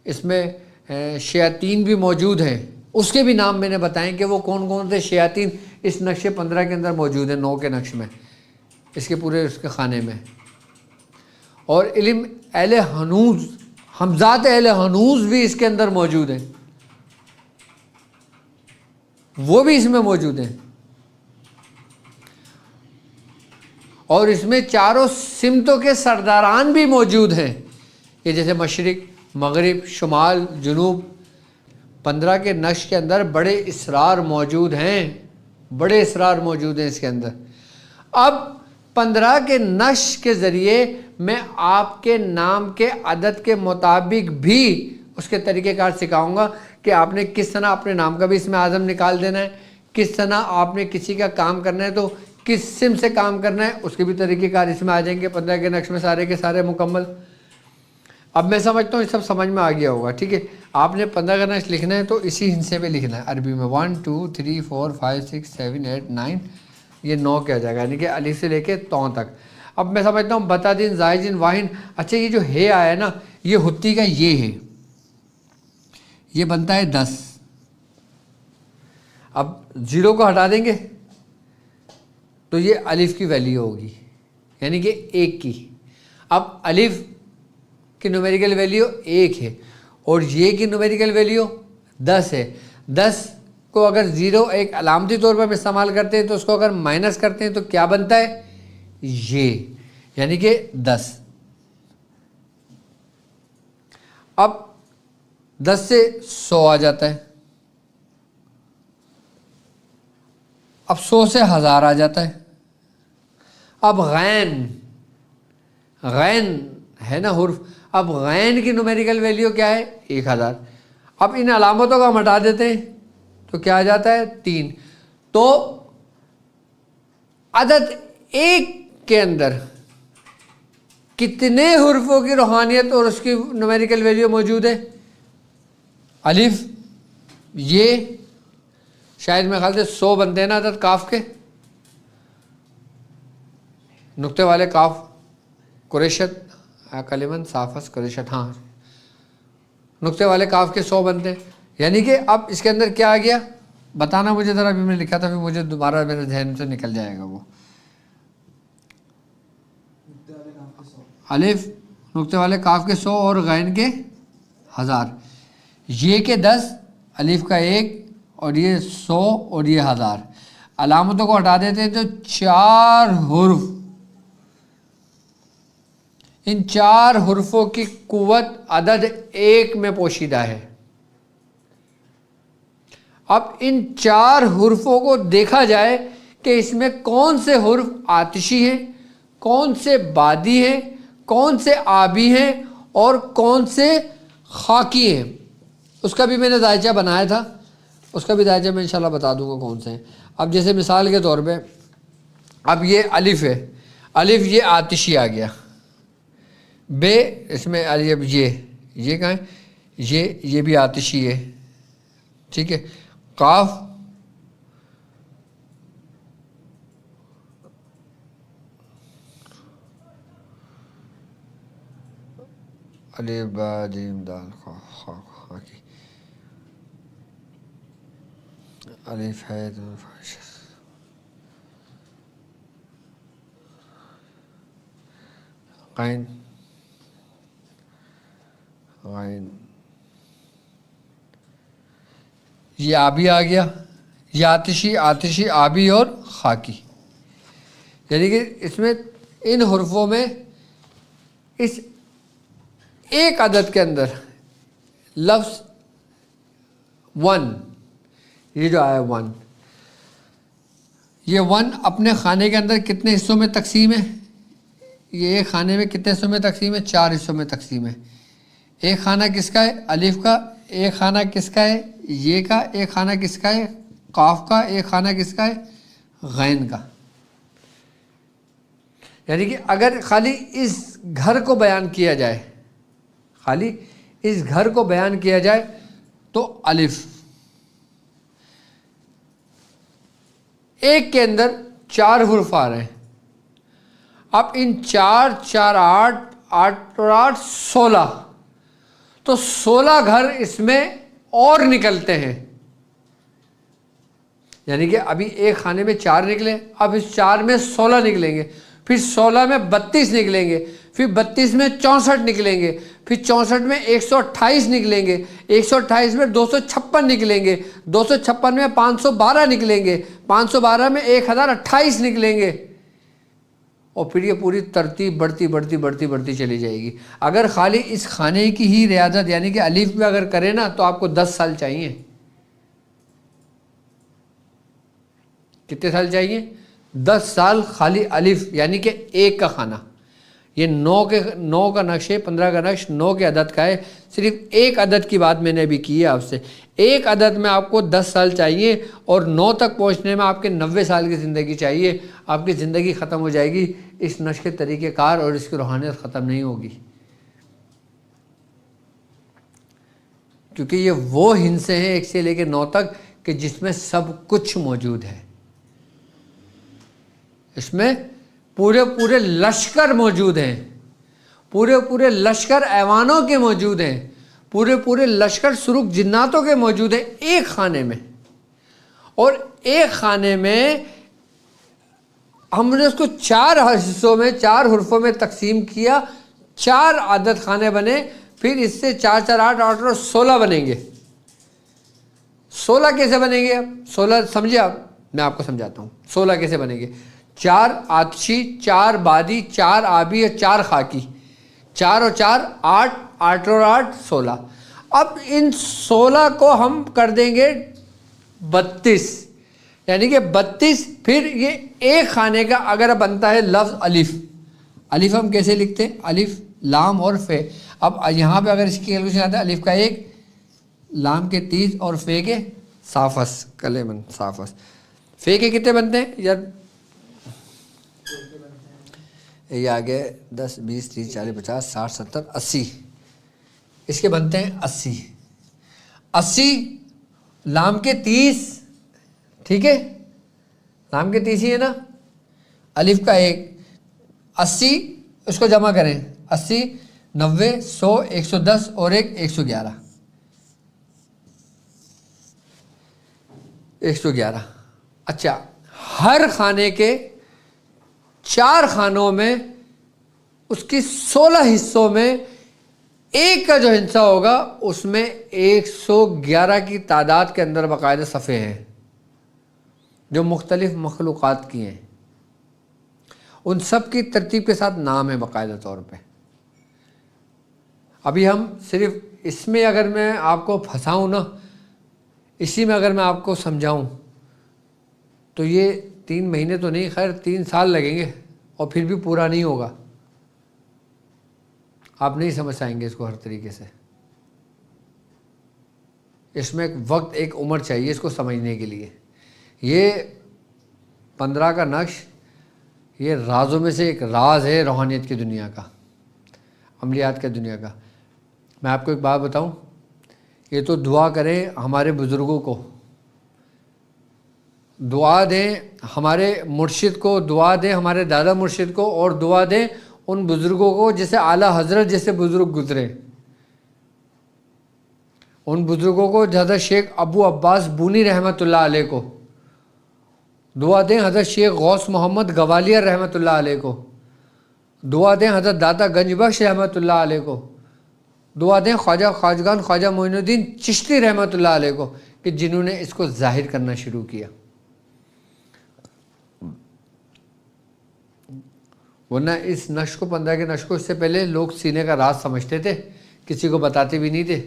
اس میں شیاطین بھی موجود ہیں، اس کے بھی نام میں نے بتائیں کہ وہ کون کون سے شیاطین اس نقش 15 کے اندر موجود ہیں، 9 کے نقش میں، اس کے پورے اس کے خانے میں. اور علم اہل ہنوز، حمزات اہل ہنوز بھی اس کے اندر موجود ہیں، وہ بھی اس میں موجود ہیں. اور اس میں چاروں سمتوں کے سرداران بھی موجود ہیں، یہ جیسے مشرق، مغرب، شمال، جنوب. 15 کے نقش کے اندر بڑے اسرار موجود ہیں، بڑے اسرار موجود ہیں اس کے اندر. اب 15 کے نقش کے ذریعے میں آپ کے نام کے عدد کے مطابق بھی اس کے طریقہ کار سکھاؤں گا کہ آپ نے کس طرح اپنے نام کا بھی اسم اعظم نکال دینا ہے، کس طرح آپ نے کسی کا کام کرنا ہے تو کس سم سے کام کرنا ہے، اس کے بھی طریقہ کار اس میں آ جائیں گے 15 کے نقش میں سارے کے سارے مکمل. اب میں سمجھتا ہوں یہ سب سمجھ میں آ گیا ہوگا. ٹھیک ہے، آپ نے 15 کا نقش لکھنا ہے تو اسی ہندسے میں لکھنا ہے عربی میں. 1 2 3 4 5 6 7 8 9، یہ 9 کیا جائے گا، یعنی کہ الف سے لے کے تو تک. اب میں سمجھتا ہوں بتا دن، زائجن، واہن. اچھا یہ جو ہے آیا نا، یہ ہتی کا یہ ہے، یہ بنتا ہے 10. اب 0 کو ہٹا دیں گے تو یہ الف کی ویلیو ہوگی، یعنی کہ 1 کی. اب الف کی نومیریکل ویلیو 1 ہے اور یہ کی نومیریکل ویلیو 10 ہے. 10 کو اگر 0 ایک علامتی طور پر ہم استعمال کرتے ہیں تو اس کو اگر مائنس کرتے ہیں تو کیا بنتا ہے، یہ، یعنی کہ 10. اب 10 سے 100 آ جاتا ہے، اب 100 سے 1000 آ جاتا ہے. اب غین ہے نا حرف، اب غین کی نومیریکل ویلیو کیا ہے، 1000. اب ان علامتوں کو ہم ہٹا دیتے ہیں تو کیا آ جاتا ہے، 3. تو عدد 1 کے اندر کتنے حرفوں کی روحانیت اور اس کی نومیریکل ویلیو موجود ہے، الف، یہ شاید میرے خیال سے 100 بنتے ہیں نا عدد کاف کے، نقطے والے کاف، قریشت، کلمن صافس قریشت، ہاں نقطے والے کاف کے 100 بنتے ہیں. یعنی کہ اب اس کے اندر کیا آ گیا بتانا مجھے ذرا، ابھی میں نے لکھا تھا پھر مجھے دوبارہ میرے ذہن سے نکل جائے گا. وہ الف نقطے والے کاف کے 100 اور غین کے 1000، یہ کے 10، الف کا 1 اور یہ 100 اور یہ 1000. علامتوں کو ہٹا دیتے ہیں تو 4 حرف، ان 4 حرفوں کی قوت عدد 1 میں پوشیدہ ہے. اب ان 4 حرفوں کو دیکھا جائے کہ اس میں کون سے حرف آتشی ہیں، کون سے بادی ہیں، کون سے آبی ہیں اور کون سے خاکی ہیں. اس کا بھی میں نے دائچہ بنایا تھا، اس کا بھی دائچہ میں انشاءاللہ بتا دوں گا کون سے ہیں. اب جیسے مثال کے طور پہ اب یہ الف ہے، الف یہ آتشی آ گیا، بے اس میں اب یہ کہاں ہے، یہ بھی آتشی ہے. ٹھیک ہے، قاف الف با جیم دال خا کی الف ہے قین غین، یہ آبی آ گیا، یہ آتشی آبی اور خاکی. یعنی کہ اس میں ان حرفوں میں اس ایک عدد کے اندر لفظ 1، یہ جو آیا 1، یہ 1 اپنے خانے کے اندر کتنے حصوں میں تقسیم ہے؟ یہ ایک خانے میں کتنے حصوں میں تقسیم ہے؟ 4 حصوں میں تقسیم ہے۔ ایک خانہ کس کا ہے؟ الف کا۔ ایک خانہ کس کا ہے؟ یہ کا۔ ایک خانہ کس کا ہے؟ قاف کا۔ ایک خانہ کس کا ہے؟ غین کا۔ یعنی کہ اگر خالی اس گھر کو بیان کیا جائے، خالی اس گھر کو بیان کیا جائے تو الف۔ ایک کے اندر 4 حروف آ رہے ہیں، اب ان 4 4 8 8 اور 8 16، تو 16 گھر اس میں اور نکلتے ہیں۔ یعنی کہ ابھی ایک خانے میں 4 نکلے، اب اس 4 میں 16 نکلیں گے، پھر 16 میں 32 نکلیں گے، پھر 32 میں 64 نکلیں گے، پھر 64 میں 128 نکلیں گے، 128 میں 256 نکلیں گے، 256 میں 512 نکلیں گے، 512 میں 1028 نکلیں گے، اور پھر یہ پوری ترتیب بڑھتی بڑھتی بڑھتی بڑھتی چلی جائے گی۔ اگر خالی اس خانے کی ہی ریاضت یعنی کہ الف میں اگر کرے نا تو آپ کو 10 سال چاہیے۔ کتنے سال چاہیے؟ 10 سال خالی الف یعنی کہ ایک کا خانہ۔ یہ 9 کا نقش ہے، 15 کا نقش 9 کے عدد کا ہے۔ صرف ایک عدد کی بات میں نے ابھی کی ہے آپ سے۔ ایک عدد میں آپ کو 10 سال چاہیے اور 9 تک پہنچنے میں آپ کے 90 سال کی زندگی چاہیے۔ آپ کی زندگی ختم ہو جائے گی، اس نقش کے طریقہ کار اور اس کی روحانیت ختم نہیں ہوگی، کیونکہ یہ وہ ہندسے ہیں 1 سے لے کے 9 تک کہ جس میں سب کچھ موجود ہے۔ اس میں پورے لشکر موجود ہیں، پورے لشکر ایوانوں کے موجود ہیں، پورے لشکر سرخ جناتوں کے موجود ہیں ایک خانے میں۔ اور ایک خانے میں ہم نے اس کو 4 حصوں میں 4 حروفوں میں تقسیم کیا، 4 عدد خانے بنے، پھر اس سے 4 4 8 8 اور 16 بنیں گے۔ 16 کیسے بنیں گے؟ 16 سمجھے آپ؟ میں آپ کو سمجھاتا ہوں 16 کیسے بنیں گے۔ 4 آتشی، 4 بادی، 4 آبی اور 4 خاکی، 4 اور 4 8، 8 اور 8 16۔ اب ان 16 کو ہم کر دیں گے 32، یعنی کہ 32۔ پھر یہ ایک خانے کا اگر بنتا ہے لفظ الف، الف ہم کیسے لکھتے ہیں؟ الف لام اور فے۔ اب یہاں پہ اگر اس کی کیلکولیشن آتا ہے، الف کا 1، لام کے 30 اور فے کے صافس کلیمن صافس۔ فے کے کتنے بنتے ہیں یا یہ آگے 10 20 30 40 50 60 70 80، اس کے بنتے ہیں 80۔ 80 لام کے 30، ٹھیک ہے، لام کے 30 ہی ہے نا، الف کا 1، 80 اس کو جمع کریں، 80 90 100 110 اور 1 111، 111۔ اچھا، ہر خانے کے 4 خانوں میں اس کی 16 حصوں میں ایک کا جو حصہ ہوگا اس میں 111 کی تعداد کے اندر باقاعدہ صفحے ہیں جو مختلف مخلوقات کی ہیں، ان سب کی ترتیب کے ساتھ نام ہے باقاعدہ طور پہ۔ ابھی ہم صرف اس میں اگر میں آپ کو پھنساؤں نا، اسی میں اگر میں آپ کو سمجھاؤں تو یہ 3 مہینے تو نہیں، خیر 3 سال لگیں گے اور پھر بھی پورا نہیں ہوگا۔ آپ نہیں سمجھ پائیں گے اس کو ہر طریقے سے۔ اس میں ایک وقت ایک عمر چاہیے اس کو سمجھنے کے لیے۔ یہ 15 کا نقش یہ رازوں میں سے ایک راز ہے روحانیت کی دنیا کا، عملیات کی دنیا کا۔ میں آپ کو ایک بات بتاؤں، یہ تو دعا کریں ہمارے بزرگوں کو، دعا دیں ہمارے مرشد کو، دعا دیں ہمارے دادا مرشد کو، اور دعا دیں ان بزرگوں کو جیسے اعلیٰ حضرت جیسے بزرگ گزرے، ان بزرگوں کو حضرت شیخ ابو عباس بونی رحمۃ اللہ علیہ کو، دعا دیں حضرت شیخ غوث محمد گوالیار رحمۃ اللہ علیہ کو، دعا دیں حضرت داتا گنج بخش رحمۃ اللہ علیہ کو، دعا دیں خواجہ خواجگان خواجہ معین الدین چشتی رحمۃ اللہ علیہ کو کہ جنہوں نے اس کو ظاہر کرنا شروع کیا۔ ورنہ اس نقش کو 15 کے نقش کو اس سے پہلے لوگ سینے کا راز سمجھتے تھے کسی کو بتاتے بھی نہیں تھے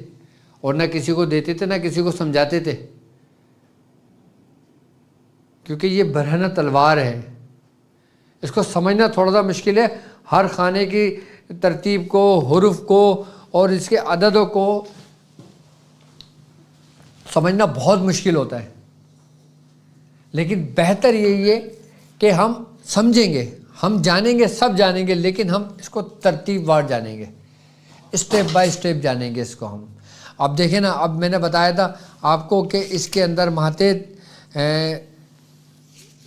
اور نہ کسی کو دیتے تھے نہ کسی کو سمجھاتے تھے، کیونکہ یہ برہنہ تلوار ہے، اس کو سمجھنا تھوڑا سا مشکل ہے۔ ہر کھانے کی ترتیب کو، حروف کو اور اس کے عددوں کو سمجھنا بہت مشکل ہوتا ہے، لیکن بہتر یہی ہے کہ ہم سمجھیں گے، ہم جانیں گے، سب جانیں گے، لیکن ہم اس کو ترتیب وار جانیں گے، اسٹیپ بائی اسٹیپ جانیں گے اس کو ہم۔ اب دیکھیں نا، اب میں نے بتایا تھا آپ کو کہ اس کے اندر ماتحت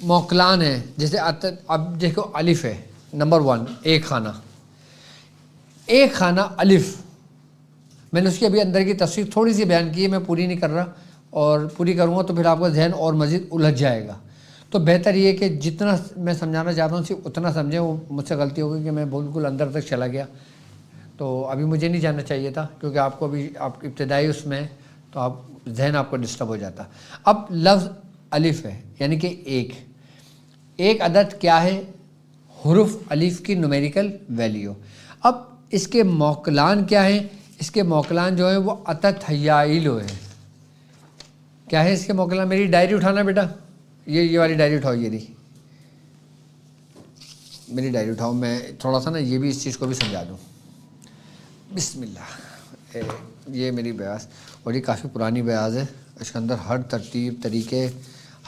موکلان ہیں، جیسے اب دیکھو الف ہے نمبر 1، ایک خانہ الف، میں نے اس کے ابھی اندر کی تفسیر تھوڑی سی بیان کی ہے، میں پوری نہیں کر رہا، اور پوری کروں گا تو پھر آپ کا ذہن اور مزید الجھ جائے گا۔ تو بہتر یہ کہ جتنا میں سمجھانا چاہتا ہوں صرف اتنا سمجھیں۔ وہ مجھ سے غلطی ہو گئی کہ میں بالکل اندر تک چلا گیا، تو ابھی مجھے نہیں جانا چاہیے تھا، کیونکہ آپ کو ابھی آپ ابتدائی اس میں تو ذہن آپ کو ڈسٹرب ہو جاتا۔ اب لفظ الف ہے، یعنی کہ ایک عدد کیا ہے؟ حروف الف کی نومیریکل ویلیو۔ اب اس کے موکلان کیا ہیں؟ اس کے موکلان جو ہیں وہ اتتھیائلو ہے۔ کیا ہے اس کے موکلان؟ میری ڈائری اٹھانا بیٹا، یہ والی ڈائری اٹھاؤ، یہ رہی میری ڈائری اٹھاؤ، میں تھوڑا سا نا یہ بھی اس چیز کو بھی سمجھا دوں۔ بسم اللہ۔ یہ میری بیاض، اور یہ کافی پرانی بیاض ہے، اس کے اندر ہر ترتیب، طریقے،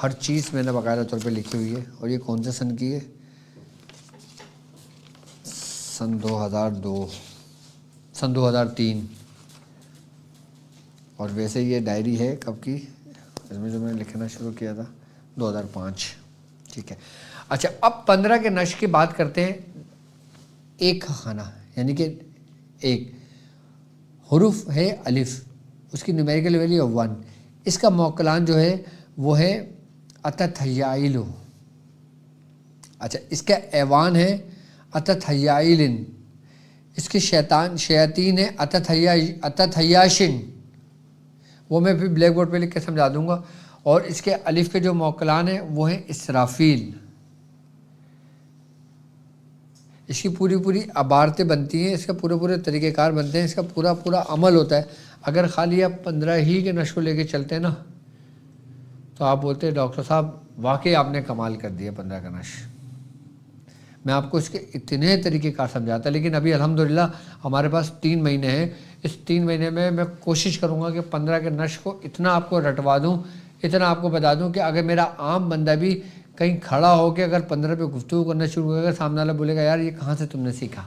ہر چیز میں نے باقاعدہ طور پہ لکھی ہوئی ہے۔ اور یہ کون سے سن کی ہے؟ سن 2002، سن 2003۔ اور ویسے یہ ڈائری ہے کب کی؟ اس میں جو میں نے لکھنا شروع کیا تھا 2005۔ ٹھیک ہے، اچھا اب 15 کے نشر کی بات کرتے ہیں۔ ایک خانہ یعنی کہ ایک حروف ہے الف، اس کی نومیریکل ویلیو 1، اس کا موکلان جو ہے وہ ہے اتتھیائلو۔ اچھا اس کا ایوان ہے اتتھیائلن، اس کے شیاطین ہے اتتھیاشن، وہ میں پھر بلیک بورڈ پہ لکھ کے سمجھا دوں گا۔ اور اس کے الف کے جو موکلان ہیں وہ ہیں اسرافیل۔ اس کی پوری عبارتیں بنتی ہیں، اس کا پورے طریقہ کار بنتے ہیں، اس کا پورا عمل ہوتا ہے۔ اگر خالی آپ 15 ہی کے نشر کو لے کے چلتے ہیں نا، تو آپ بولتے ہیں ڈاکٹر صاحب واقعی آپ نے کمال کر دیا 15 کا نشر۔ میں آپ کو اس کے اتنے طریقہ کار سمجھاتا، لیکن ابھی الحمدللہ ہمارے پاس 3 مہینے ہیں۔ اس 3 مہینے میں کوشش کروں گا کہ 15 کے نشر کو اتنا آپ کو رٹوا دوں، اتنا آپ کو بتا دوں کہ اگر میرا عام بندہ بھی کہیں کھڑا ہو کے اگر 15 پہ گفتگو کرنا شروع کرے گا، سامنے والا بولے گا یار یہ کہاں سے تم نے سیکھا۔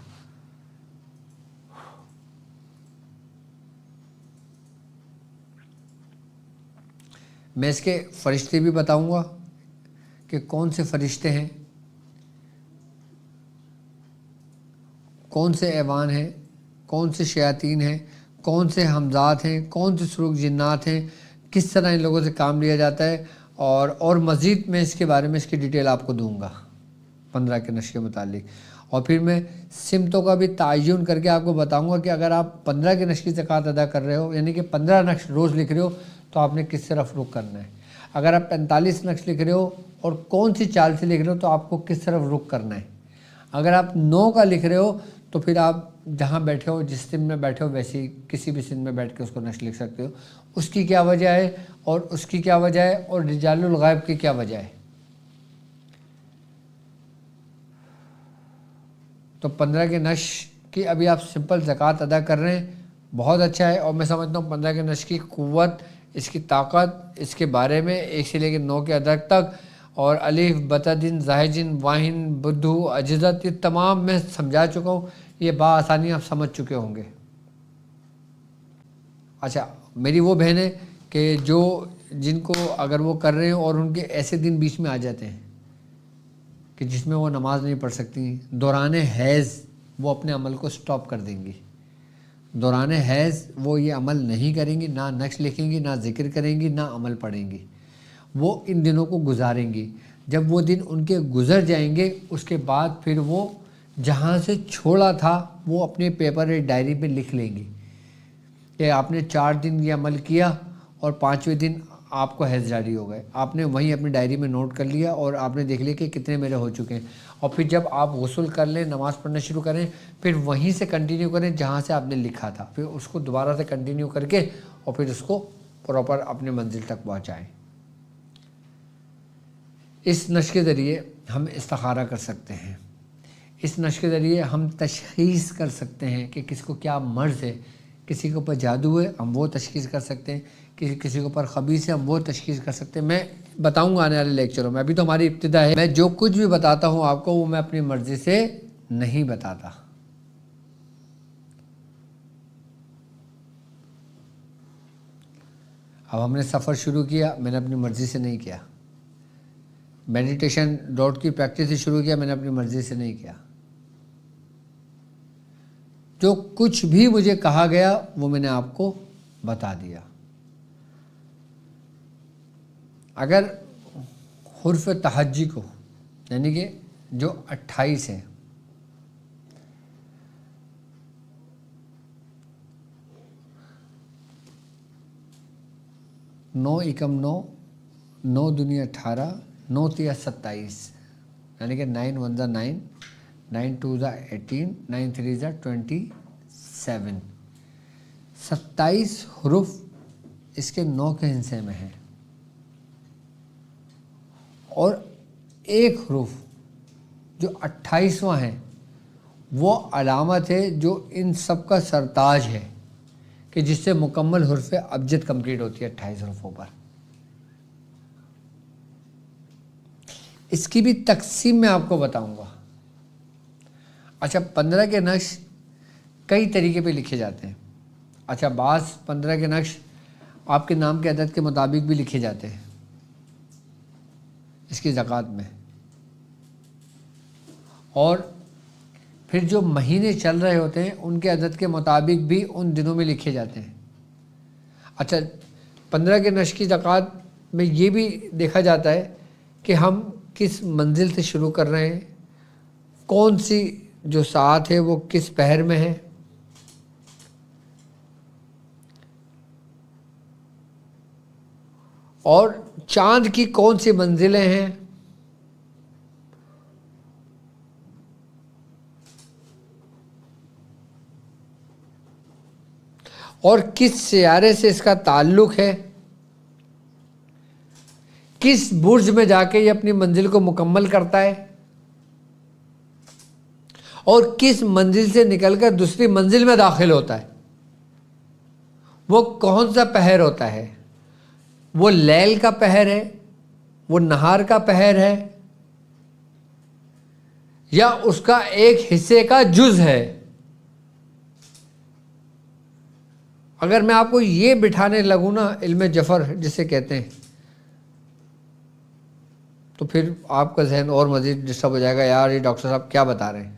میں اس کے فرشتے بھی بتاؤں گا کہ کون سے فرشتے ہیں، کون سے ایوان ہیں، کون سے شیاطین ہیں، کون سے حمزات ہیں، کون سے سرخ جنات ہیں، کس طرح ان لوگوں سے کام لیا جاتا ہے، اور مزید میں اس کے بارے میں اس کی ڈیٹیل آپ کو دوں گا 15 کے نشر کے متعلق۔ اور پھر میں سمتوں کا بھی تعین کر کے آپ کو بتاؤں گا کہ اگر آپ 15 کے نشر کی زکوٰۃ ادا کر رہے ہو، یعنی کہ 15 نقش روز لکھ رہے ہو، تو آپ نے کس طرف رخ کرنا ہے۔ اگر آپ 45 نقش لکھ رہے ہو اور کون سی چال سے لکھ رہے ہو، تو آپ کو کس طرف رخ کرنا ہے۔ اگر آپ 9 کا لکھ رہے ہو تو پھر آپ جہاں بیٹھے ہو، جس سن میں بیٹھے ہو، ویسی کسی بھی سن میں بیٹھ کے اس کو نشر لکھ سکتے ہو۔ اس کی کیا وجہ ہے، اور اس کی کیا وجہ ہے، اور رجال الغائب کی کیا وجہ ہے۔ تو 15 کے نشر کی ابھی آپ سمپل زکوٰۃ ادا کر رہے ہیں، بہت اچھا ہے۔ اور میں سمجھتا ہوں 15 کے نشر کی قوت، اس کی طاقت، اس کے بارے میں 1 سے لے کے 9 کے عدد تک، اور الف، بتدین، زاہجن، واہن، بدھو، اجزت، یہ تمام میں سمجھا چکا ہوں، یہ بآسانی آپ سمجھ چکے ہوں گے۔ اچھا میری وہ بہنیں کہ جن کو اگر وہ کر رہے ہیں اور ان کے ایسے دن بیچ میں آ جاتے ہیں کہ جس میں وہ نماز نہیں پڑھ سکتی، دوران حیض وہ اپنے عمل کو سٹاپ کر دیں گی۔ دوران حیض وہ یہ عمل نہیں کریں گی، نہ نقش لکھیں گی، نہ ذکر کریں گی، نہ عمل پڑھیں گی۔ وہ ان دنوں کو گزاریں گی۔ جب وہ دن ان کے گزر جائیں گے، اس کے بعد پھر وہ جہاں سے چھوڑا تھا وہ اپنے پیپر یا ڈائری پہ لکھ لیں گی کہ آپ نے 4 دن یہ عمل کیا اور 5ویں دن آپ کو حیض جاری ہو گئے، آپ نے وہیں اپنی ڈائری میں نوٹ کر لیا اور آپ نے دیکھ لیا کہ کتنے میرے ہو چکے ہیں، اور پھر جب آپ غسل کر لیں، نماز پڑھنا شروع کریں، پھر وہیں سے کنٹینیو کریں جہاں سے آپ نے لکھا تھا، پھر اس کو دوبارہ سے کنٹینیو کر کے اور پھر اس کو پراپر اپنے منزل تک پہنچائیں۔ اس نشق کے ذریعے ہم استخارہ کر سکتے ہیں، اس نشق کے ذریعے ہم تشخیص کر سکتے ہیں کہ کس کو کیا مرض ہے، کسی کے اوپر جادو ہے ہم وہ تشخیص کر سکتے ہیں، کسی کے اوپر خبیث ہے ہم وہ تشخیص کر سکتے ہیں۔ میں بتاؤں گا آنے والے لیکچروں میں، ابھی تو ہماری ابتدا ہے، میں جو کچھ بھی بتاتا ہوں آپ کو وہ میں اپنی مرضی سے نہیں بتاتا۔ اب ہم نے سفر شروع کیا، میں نے اپنی مرضی سے نہیں کیا۔ میڈیٹیشن ڈاٹ کی پریکٹس سے شروع کیا، میں نے اپنی مرضی سے نہیں کیا۔ جو کچھ بھی مجھے کہا گیا وہ میں نے آپ کو بتا دیا۔ اگر حرف تہجی کو، یعنی کہ جو 28 ہے، نو ایکم 9، 9 دنیا 18، 9 تیا 27، یعنی کہ 9 1 9، 9 2 18، 9 3 27، 27 حروف اس کے 9 کے حصے میں ہیں، اور ایک حروف جو 28واں ہے وہ علامت ہے جو ان سب کا سرتاج ہے، کہ جس سے مکمل حرف ابجد کمپلیٹ ہوتی ہے 28 حروفوں پر۔ اس کی بھی تقسیم میں آپ کو بتاؤں گا۔ اچھا، 15 کے نقش کئی طریقے پہ لکھے جاتے ہیں۔ اچھا، بعض 15 کے نقش آپ کے نام کے عدد کے مطابق بھی لکھے جاتے ہیں اس کی زکوٰۃ میں، اور پھر جو مہینے چل رہے ہوتے ہیں ان کے عدد کے مطابق بھی ان دنوں میں لکھے جاتے ہیں۔ اچھا، 15 کے نقش کی زکوٰۃ میں یہ بھی دیکھا جاتا ہے کہ ہم کس منزل سے شروع کر رہے ہیں، کون سی جو ساعت ہے وہ کس پہر میں ہے، اور چاند کی کون سی منزلیں ہیں، اور کس سیارے سے اس کا تعلق ہے، کس برج میں جا کے یہ اپنی منزل کو مکمل کرتا ہے، اور کس منزل سے نکل کر دوسری منزل میں داخل ہوتا ہے، وہ کون سا پہر ہوتا ہے، وہ لیل کا پہر ہے، وہ نہار کا پہر ہے، یا اس کا ایک حصے کا جز ہے۔ اگر میں آپ کو یہ بٹھانے لگوں نا، علم جفر جسے کہتے ہیں، تو پھر آپ کا ذہن اور مزید ڈسٹرب ہو جائے گا، یار یہ ڈاکٹر صاحب کیا بتا رہے ہیں۔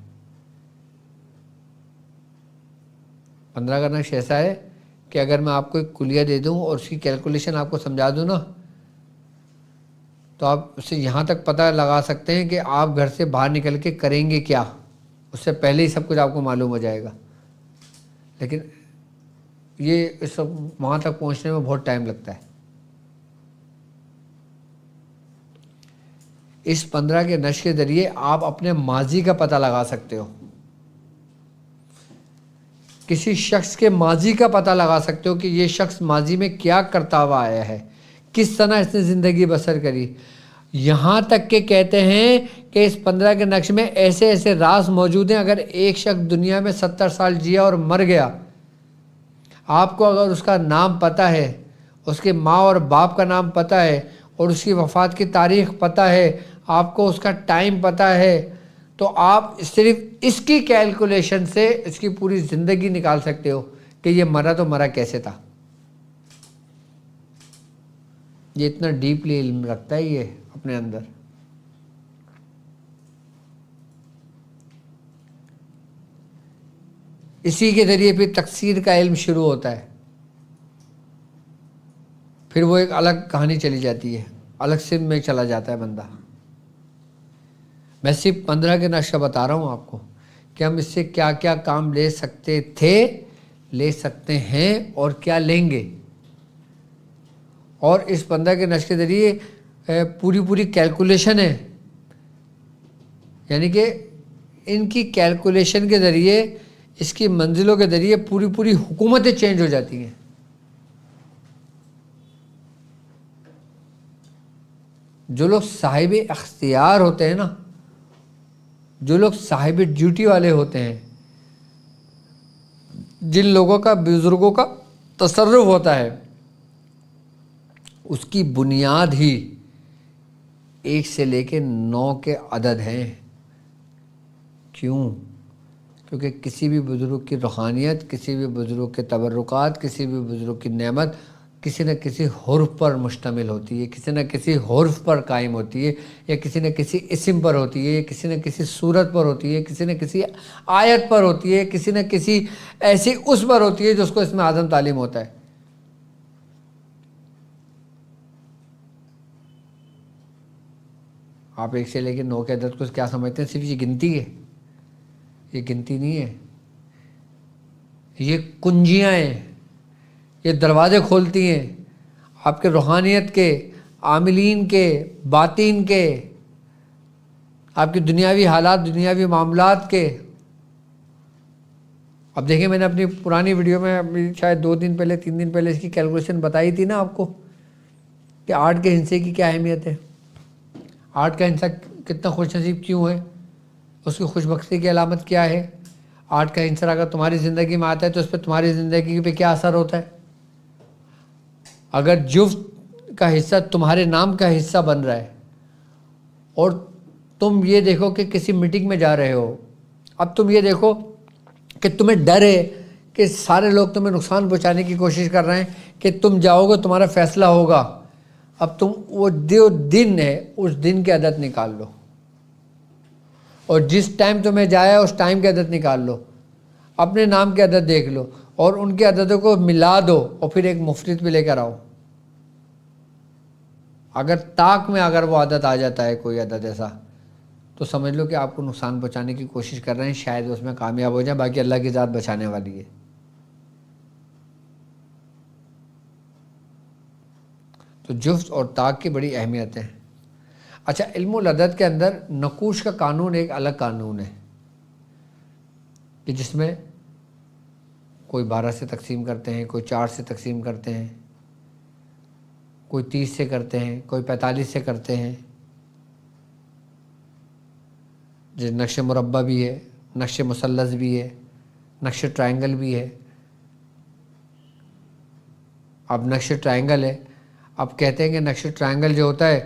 15 کا نقش ایسا ہے کہ اگر میں آپ کو ایک کلیہ دے دوں اور اس کی کیلکولیشن آپ کو سمجھا دوں نا، تو آپ اسے یہاں تک پتہ لگا سکتے ہیں کہ آپ گھر سے باہر نکل کے کریں گے کیا، اس سے پہلے ہی سب کچھ آپ کو معلوم ہو جائے گا۔ لیکن یہ اس وہاں تک پہنچنے میں بہت ٹائم لگتا ہے۔ اس 15 کے نقش کے ذریعے آپ اپنے ماضی کا پتہ لگا سکتے ہو، کسی شخص کے ماضی کا پتہ لگا سکتے ہو کہ یہ شخص ماضی میں کیا کرتا ہوا آیا ہے، کس طرح اس نے زندگی بسر کری۔ یہاں تک کہ کہتے ہیں کہ اس 15 کے نقش میں ایسے ایسے راز موجود ہیں، اگر ایک شخص دنیا میں 70 سال جیا اور مر گیا، آپ کو اگر اس کا نام پتہ ہے، اس کے ماں اور باپ کا نام پتہ ہے، اور اس کی وفات کی تاریخ پتہ ہے، آپ کو اس کا ٹائم پتہ ہے، تو آپ صرف اس کی کیلکولیشن سے اس کی پوری زندگی نکال سکتے ہو کہ یہ مرا تو مرا کیسے تھا۔ یہ اتنا ڈیپلی علم رکھتا ہے یہ اپنے اندر۔ اسی کے ذریعے پھر تقصیر کا علم شروع ہوتا ہے، پھر وہ ایک الگ کہانی چلی جاتی ہے، الگ سمت میں چلا جاتا ہے بندہ۔ میں صرف 15 کے نقشہ بتا رہا ہوں آپ کو کہ ہم اس سے کیا کیا کام لے سکتے تھے، لے سکتے ہیں، اور کیا لیں گے، اور اس 15 کے نقش کے ذریعے پوری کیلکولیشن ہے، یعنی کہ ان کی کیلکولیشن کے ذریعے، اس کی منزلوں کے ذریعے پوری حکومتیں چینج ہو جاتی ہیں۔ جو لوگ صاحب اختیار ہوتے ہیں نا، جو لوگ صاحب ڈیوٹی والے ہوتے ہیں، جن لوگوں کا بزرگوں کا تصرف ہوتا ہے، اس کی بنیاد ہی 1 سے لے کے 9 کے عدد ہیں۔ کیوں؟ کیونکہ کسی بھی بزرگ کی روحانیت، کسی بھی بزرگ کے تبرکات، کسی بھی بزرگ کی نعمت کسی نہ کسی حرف پر مشتمل ہوتی ہے، کسی نہ کسی حرف پر قائم ہوتی ہے، یا کسی نہ کسی اسم پر ہوتی ہے، یا کسی نہ کسی صورت پر ہوتی ہے، کسی نہ کسی آیت پر ہوتی ہے، کسی نہ کسی ایسی اس پر ہوتی ہے جس کو اس میں اعظم تعلیم ہوتا ہے۔ آپ 1 سے لے کے 9 کے عدد کو کیا سمجھتے ہیں؟ صرف یہ گنتی ہے؟ یہ گنتی نہیں ہے، یہ کنجیاں ہیں، یہ دروازے کھولتی ہیں آپ کے روحانیت کے، عاملین کے، باطین کے، آپ کی دنیاوی حالات، دنیاوی معاملات کے۔ اب دیکھیں، میں نے اپنی پرانی ویڈیو میں شاید 2 دن پہلے 3 دن پہلے اس کی کیلکولیشن بتائی تھی نا آپ کو، کہ 8 کے ہندسے کی کیا اہمیت ہے، 8 کا ہندسہ کتنا خوش نصیب کیوں ہے، اس کی خوش بختی کی علامت کیا ہے، 8 کا ہندسہ اگر تمہاری زندگی میں آتا ہے تو اس پہ تمہاری زندگی پہ کیا اثر ہوتا ہے۔ اگر جفت کا حصہ تمہارے نام کا حصہ بن رہا ہے، اور تم یہ دیکھو کہ کسی میٹنگ میں جا رہے ہو، اب تم یہ دیکھو کہ تمہیں ڈر ہے کہ سارے لوگ تمہیں نقصان پہنچانے کی کوشش کر رہے ہیں کہ تم جاؤ گے تمہارا فیصلہ ہوگا، اب تم وہ جو دن ہے اس دن کے عدد نکال لو، اور جس ٹائم تمہیں جایا اس ٹائم کے عدد نکال لو، اپنے نام کے عدد دیکھ لو اور ان کے عددوں کو ملا دو، اور پھر ایک مفرد بھی لے کر آؤ۔ اگر طاق میں اگر وہ عدد آ جاتا ہے، کوئی عدد ایسا، تو سمجھ لو کہ آپ کو نقصان پہنچانے کی کوشش کر رہے ہیں، شاید اس میں کامیاب ہو جائیں، باقی اللہ کی ذات بچانے والی ہے۔ تو جفت اور طاق کی بڑی اہمیت ہے۔ اچھا، علم العدد کے اندر نقوش کا قانون ایک الگ قانون ہے، کہ جس میں کوئی 12 سے تقسیم کرتے ہیں، کوئی 4 سے تقسیم کرتے ہیں، کوئی 30 سے کرتے ہیں، کوئی 45 سے کرتے ہیں۔ جیسے نقش مربع بھی ہے، نقش مثلث بھی ہے، نقش ٹرائنگل بھی ہے۔ اب نقش ٹرائنگل ہے، اب کہتے ہیں کہ نقش ٹرائنگل جو ہوتا ہے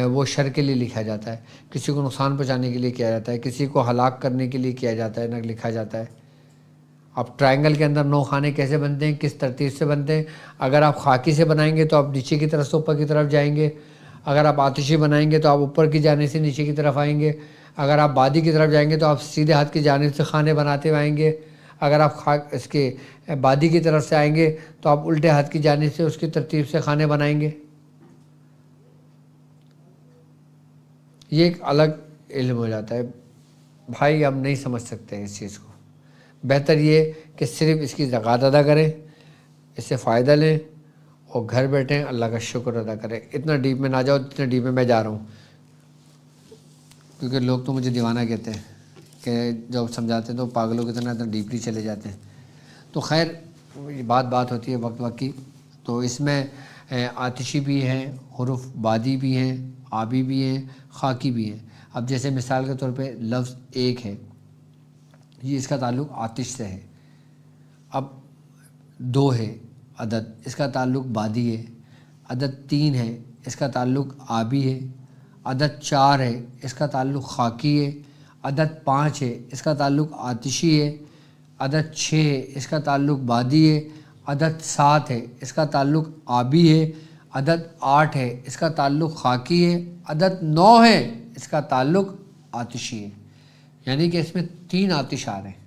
وہ شر کے لیے لکھا جاتا ہے، کسی کو نقصان پہنچانے کے لیے کیا جاتا ہے، کسی کو ہلاک کرنے کے لیے کیا جاتا ہے، لکھا جاتا ہے۔ اب ٹرائنگل کے اندر 9 خانے کیسے بنتے ہیں، کس ترتیب سے بنتے ہیں؟ اگر آپ خاکی سے بنائیں گے تو آپ نیچے کی طرف سے اوپر کی طرف جائیں گے، اگر آپ آتشی بنائیں گے تو آپ اوپر کی جانب سے نیچے کی طرف آئیں گے، اگر آپ بادی کی طرف جائیں گے تو آپ سیدھے ہاتھ کی جانب سے خانے بناتے ہوئے آئیں گے، اگر آپ اس کے بادی کی طرف سے آئیں گے تو آپ الٹے ہاتھ کی جانب سے اس کی ترتیب سے خانے بنائیں گے۔ یہ ایک الگ علم ہو جاتا ہے بھائی، ہم نہیں سمجھ سکتے ہیں اس چیز کو۔ بہتر یہ کہ صرف اس کی زکوٰۃ ادا کریں، اس سے فائدہ لیں، اور گھر بیٹھیں اللہ کا شکر ادا کریں۔ اتنا ڈیپ میں نہ جاؤ جتنا ڈیپ میں جا رہا ہوں، کیونکہ لوگ تو مجھے دیوانہ کہتے ہیں کہ جب سمجھاتے ہیں تو پاگلوں کی طرح اتنا ڈیپلی چلے جاتے ہیں۔ تو خیر، بات ہوتی ہے وقت کی۔ تو اس میں آتشی بھی ہیں، حروف بادی بھی ہیں، آبی بھی ہیں، خاکی بھی ہیں۔ اب جیسے مثال کے طور پہ لفظ 1 ہے، یہ اس کا تعلق آتش سے ہے۔ اب 2 ہے عدد، اس کا تعلق بادی ہے۔ عدد 3 ہے، اس کا تعلق آبی ہے۔ عدد 4 ہے، اس کا تعلق خاکی ہے۔ عدد 5 ہے، اس کا تعلق آتشی ہے۔ عدد 6 ہے، اس کا تعلق بادی ہے۔ عدد 7 ہے، اس کا تعلق آبی ہے۔ عدد 8 ہے، اس کا تعلق خاکی ہے۔ عدد 9 ہے، اس کا تعلق آتشی ہے۔ یعنی کہ اس میں 3 آتش آ رہے ہیں،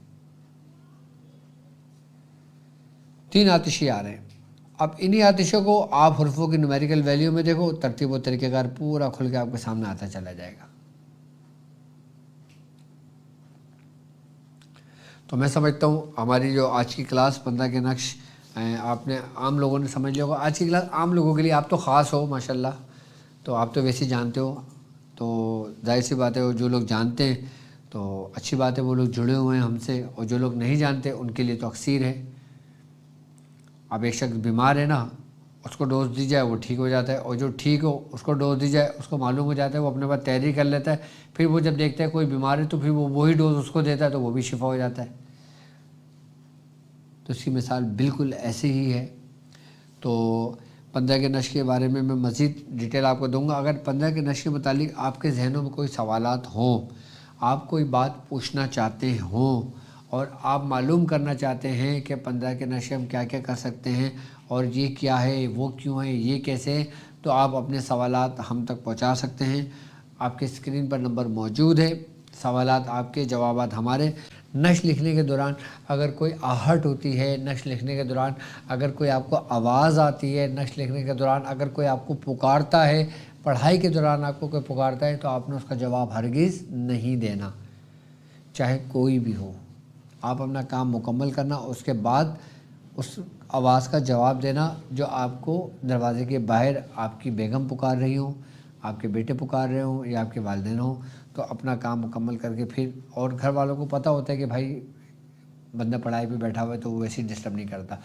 3 آتشی آ رہے ہیں۔ اب انہی آتشوں کو آپ حرفوں کی نومیریکل ویلیو میں دیکھو، ترتیب و طریقہ کار پورا کھل کے آپ کے سامنے آتا چلا جائے گا۔ تو میں سمجھتا ہوں ہماری جو آج کی کلاس 15 کے نقش آپ نے عام لوگوں نے سمجھ لیا ہوگا. آج کی کلاس عام لوگوں کے لیے، آپ تو خاص ہو ماشاءاللہ، تو آپ تو ویسے جانتے ہو، تو ظاہر سی بات ہے وہ جو لوگ جانتے ہیں تو اچھی بات ہے، وہ لوگ جڑے ہوئے ہیں ہم سے، اور جو لوگ نہیں جانتے ان کے لیے تو اکثیر ہے. اب ایک شخص بیمار ہے نا، اس کو ڈوز دی جائے وہ ٹھیک ہو جاتا ہے، اور جو ٹھیک ہو اس کو ڈوز دی جائے اس کو معلوم ہو جاتا ہے، وہ اپنے بعد تیاری کر لیتا ہے. پھر وہ جب دیکھتا ہے کوئی بیمار ہے تو پھر وہ وہی ڈوز اس کو دیتا ہے تو وہ بھی شفا ہو جاتا ہے. تو اس کی مثال بالکل ایسے ہی ہے. تو 15 کے نشے کے بارے میں مزید ڈیٹیل آپ کو دوں گا. اگر 15 کے نشے کے متعلق آپ کے ذہنوں میں کوئی سوالات ہوں، آپ کوئی بات پوچھنا چاہتے ہوں، اور آپ معلوم کرنا چاہتے ہیں کہ 15 کے نشے ہم کیا کیا کر سکتے ہیں، اور یہ کیا ہے، وہ کیوں ہے، یہ کیسے ہے، تو آپ اپنے سوالات ہم تک پہنچا سکتے ہیں. آپ کے اسکرین پر نمبر موجود ہے، سوالات آپ کے، جوابات ہمارے. نشر لکھنے کے دوران اگر کوئی آہٹ ہوتی ہے، نشر لکھنے کے دوران اگر کوئی آپ کو آواز آتی ہے، نشر لکھنے کے دوران اگر کوئی آپ کو پکارتا ہے، پڑھائی کے دوران آپ کو کوئی پکارتا ہے، تو آپ نے اس کا جواب ہرگز نہیں دینا، چاہے کوئی بھی ہو. آپ اپنا کام مکمل کرنا، اس کے بعد اس آواز کا جواب دینا جو آپ کو دروازے کے باہر آپ کی بیگم پکار رہی ہوں، آپ کے بیٹے پکار رہے ہوں، یا آپ کے والدین ہوں. تو اپنا کام مکمل کر کے پھر، اور گھر والوں کو پتہ ہوتا ہے کہ بھائی بندہ پڑھائی پہ بیٹھا ہوا ہے تو وہ ویسے ہی ڈسٹرب نہیں کرتا.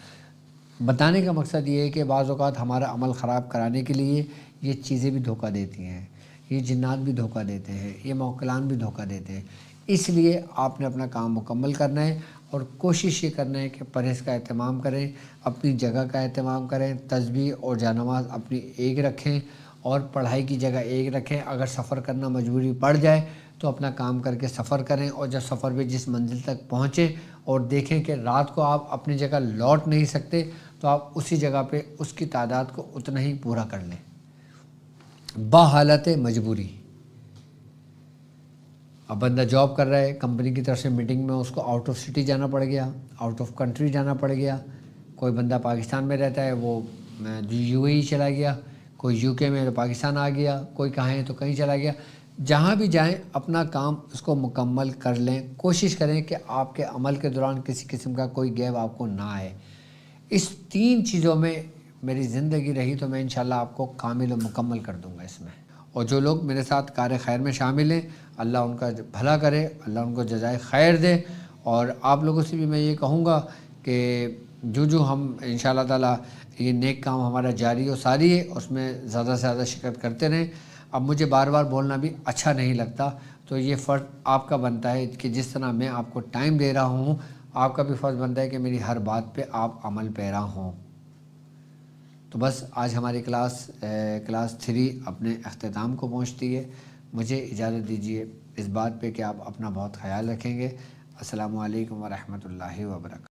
بتانے کا مقصد یہ ہے کہ بعض اوقات ہمارا عمل خراب کرانے کے لیے یہ چیزیں بھی دھوکہ دیتی ہیں، یہ جنات بھی دھوکہ دیتے ہیں، یہ موکلان بھی دھوکہ دیتے ہیں. اس لیے آپ نے اپنا کام مکمل کرنا ہے، اور کوشش یہ کرنا ہے کہ پرہیز کا اہتمام کریں، اپنی جگہ کا اہتمام کریں، تسبیح اور جانماز اپنی ایک رکھیں، اور پڑھائی کی جگہ ایک رکھیں. اگر سفر کرنا مجبوری پڑ جائے تو اپنا کام کر کے سفر کریں، اور جب سفر میں جس منزل تک پہنچیں اور دیکھیں کہ رات کو آپ اپنی جگہ لوٹ نہیں سکتے، تو آپ اسی جگہ پہ اس کی تعداد کو اتنا ہی پورا کر لیں بحالت مجبوری. اب بندہ جاب کر رہا ہے، کمپنی کی طرف سے میٹنگ میں اس کو آؤٹ آف سٹی جانا پڑ گیا، آؤٹ آف کنٹری جانا پڑ گیا. کوئی بندہ پاکستان میں رہتا ہے، وہ یو اے ای چلا گیا، کوئی یو کے میں تو پاکستان آ گیا، کوئی کہیں ہے تو کہیں چلا گیا. جہاں بھی جائیں اپنا کام اس کو مکمل کر لیں. کوشش کریں کہ آپ کے عمل کے دوران کسی قسم کا کوئی گیپ آپ کو نہ آئے. اس 3 چیزوں میں میری زندگی رہی تو میں انشاءاللہ آپ کو کامل و مکمل کر دوں گا اس میں. اور جو لوگ میرے ساتھ کار خیر میں شامل ہیں، اللہ ان کا بھلا کرے، اللہ ان کو جزائے خیر دے. اور آپ لوگوں سے بھی میں یہ کہوں گا کہ جو ہم انشاءاللہ تعالیٰ یہ نیک کام ہمارا جاری و ساری ہے، اس میں زیادہ سے زیادہ شرکت کرتے رہیں. اب مجھے بار بار بولنا بھی اچھا نہیں لگتا، تو یہ فرض آپ کا بنتا ہے کہ جس طرح میں آپ کو ٹائم دے رہا ہوں، آپ کا بھی فرض بنتا ہے کہ میری ہر بات پہ آپ عمل پیرا ہوں. تو بس آج ہماری کلاس 3 اپنے اختتام کو پہنچتی ہے. مجھے اجازت دیجیے اس بات پہ کہ آپ اپنا بہت خیال رکھیں گے. السلام علیکم ورحمۃ اللہ وبرکاتہ.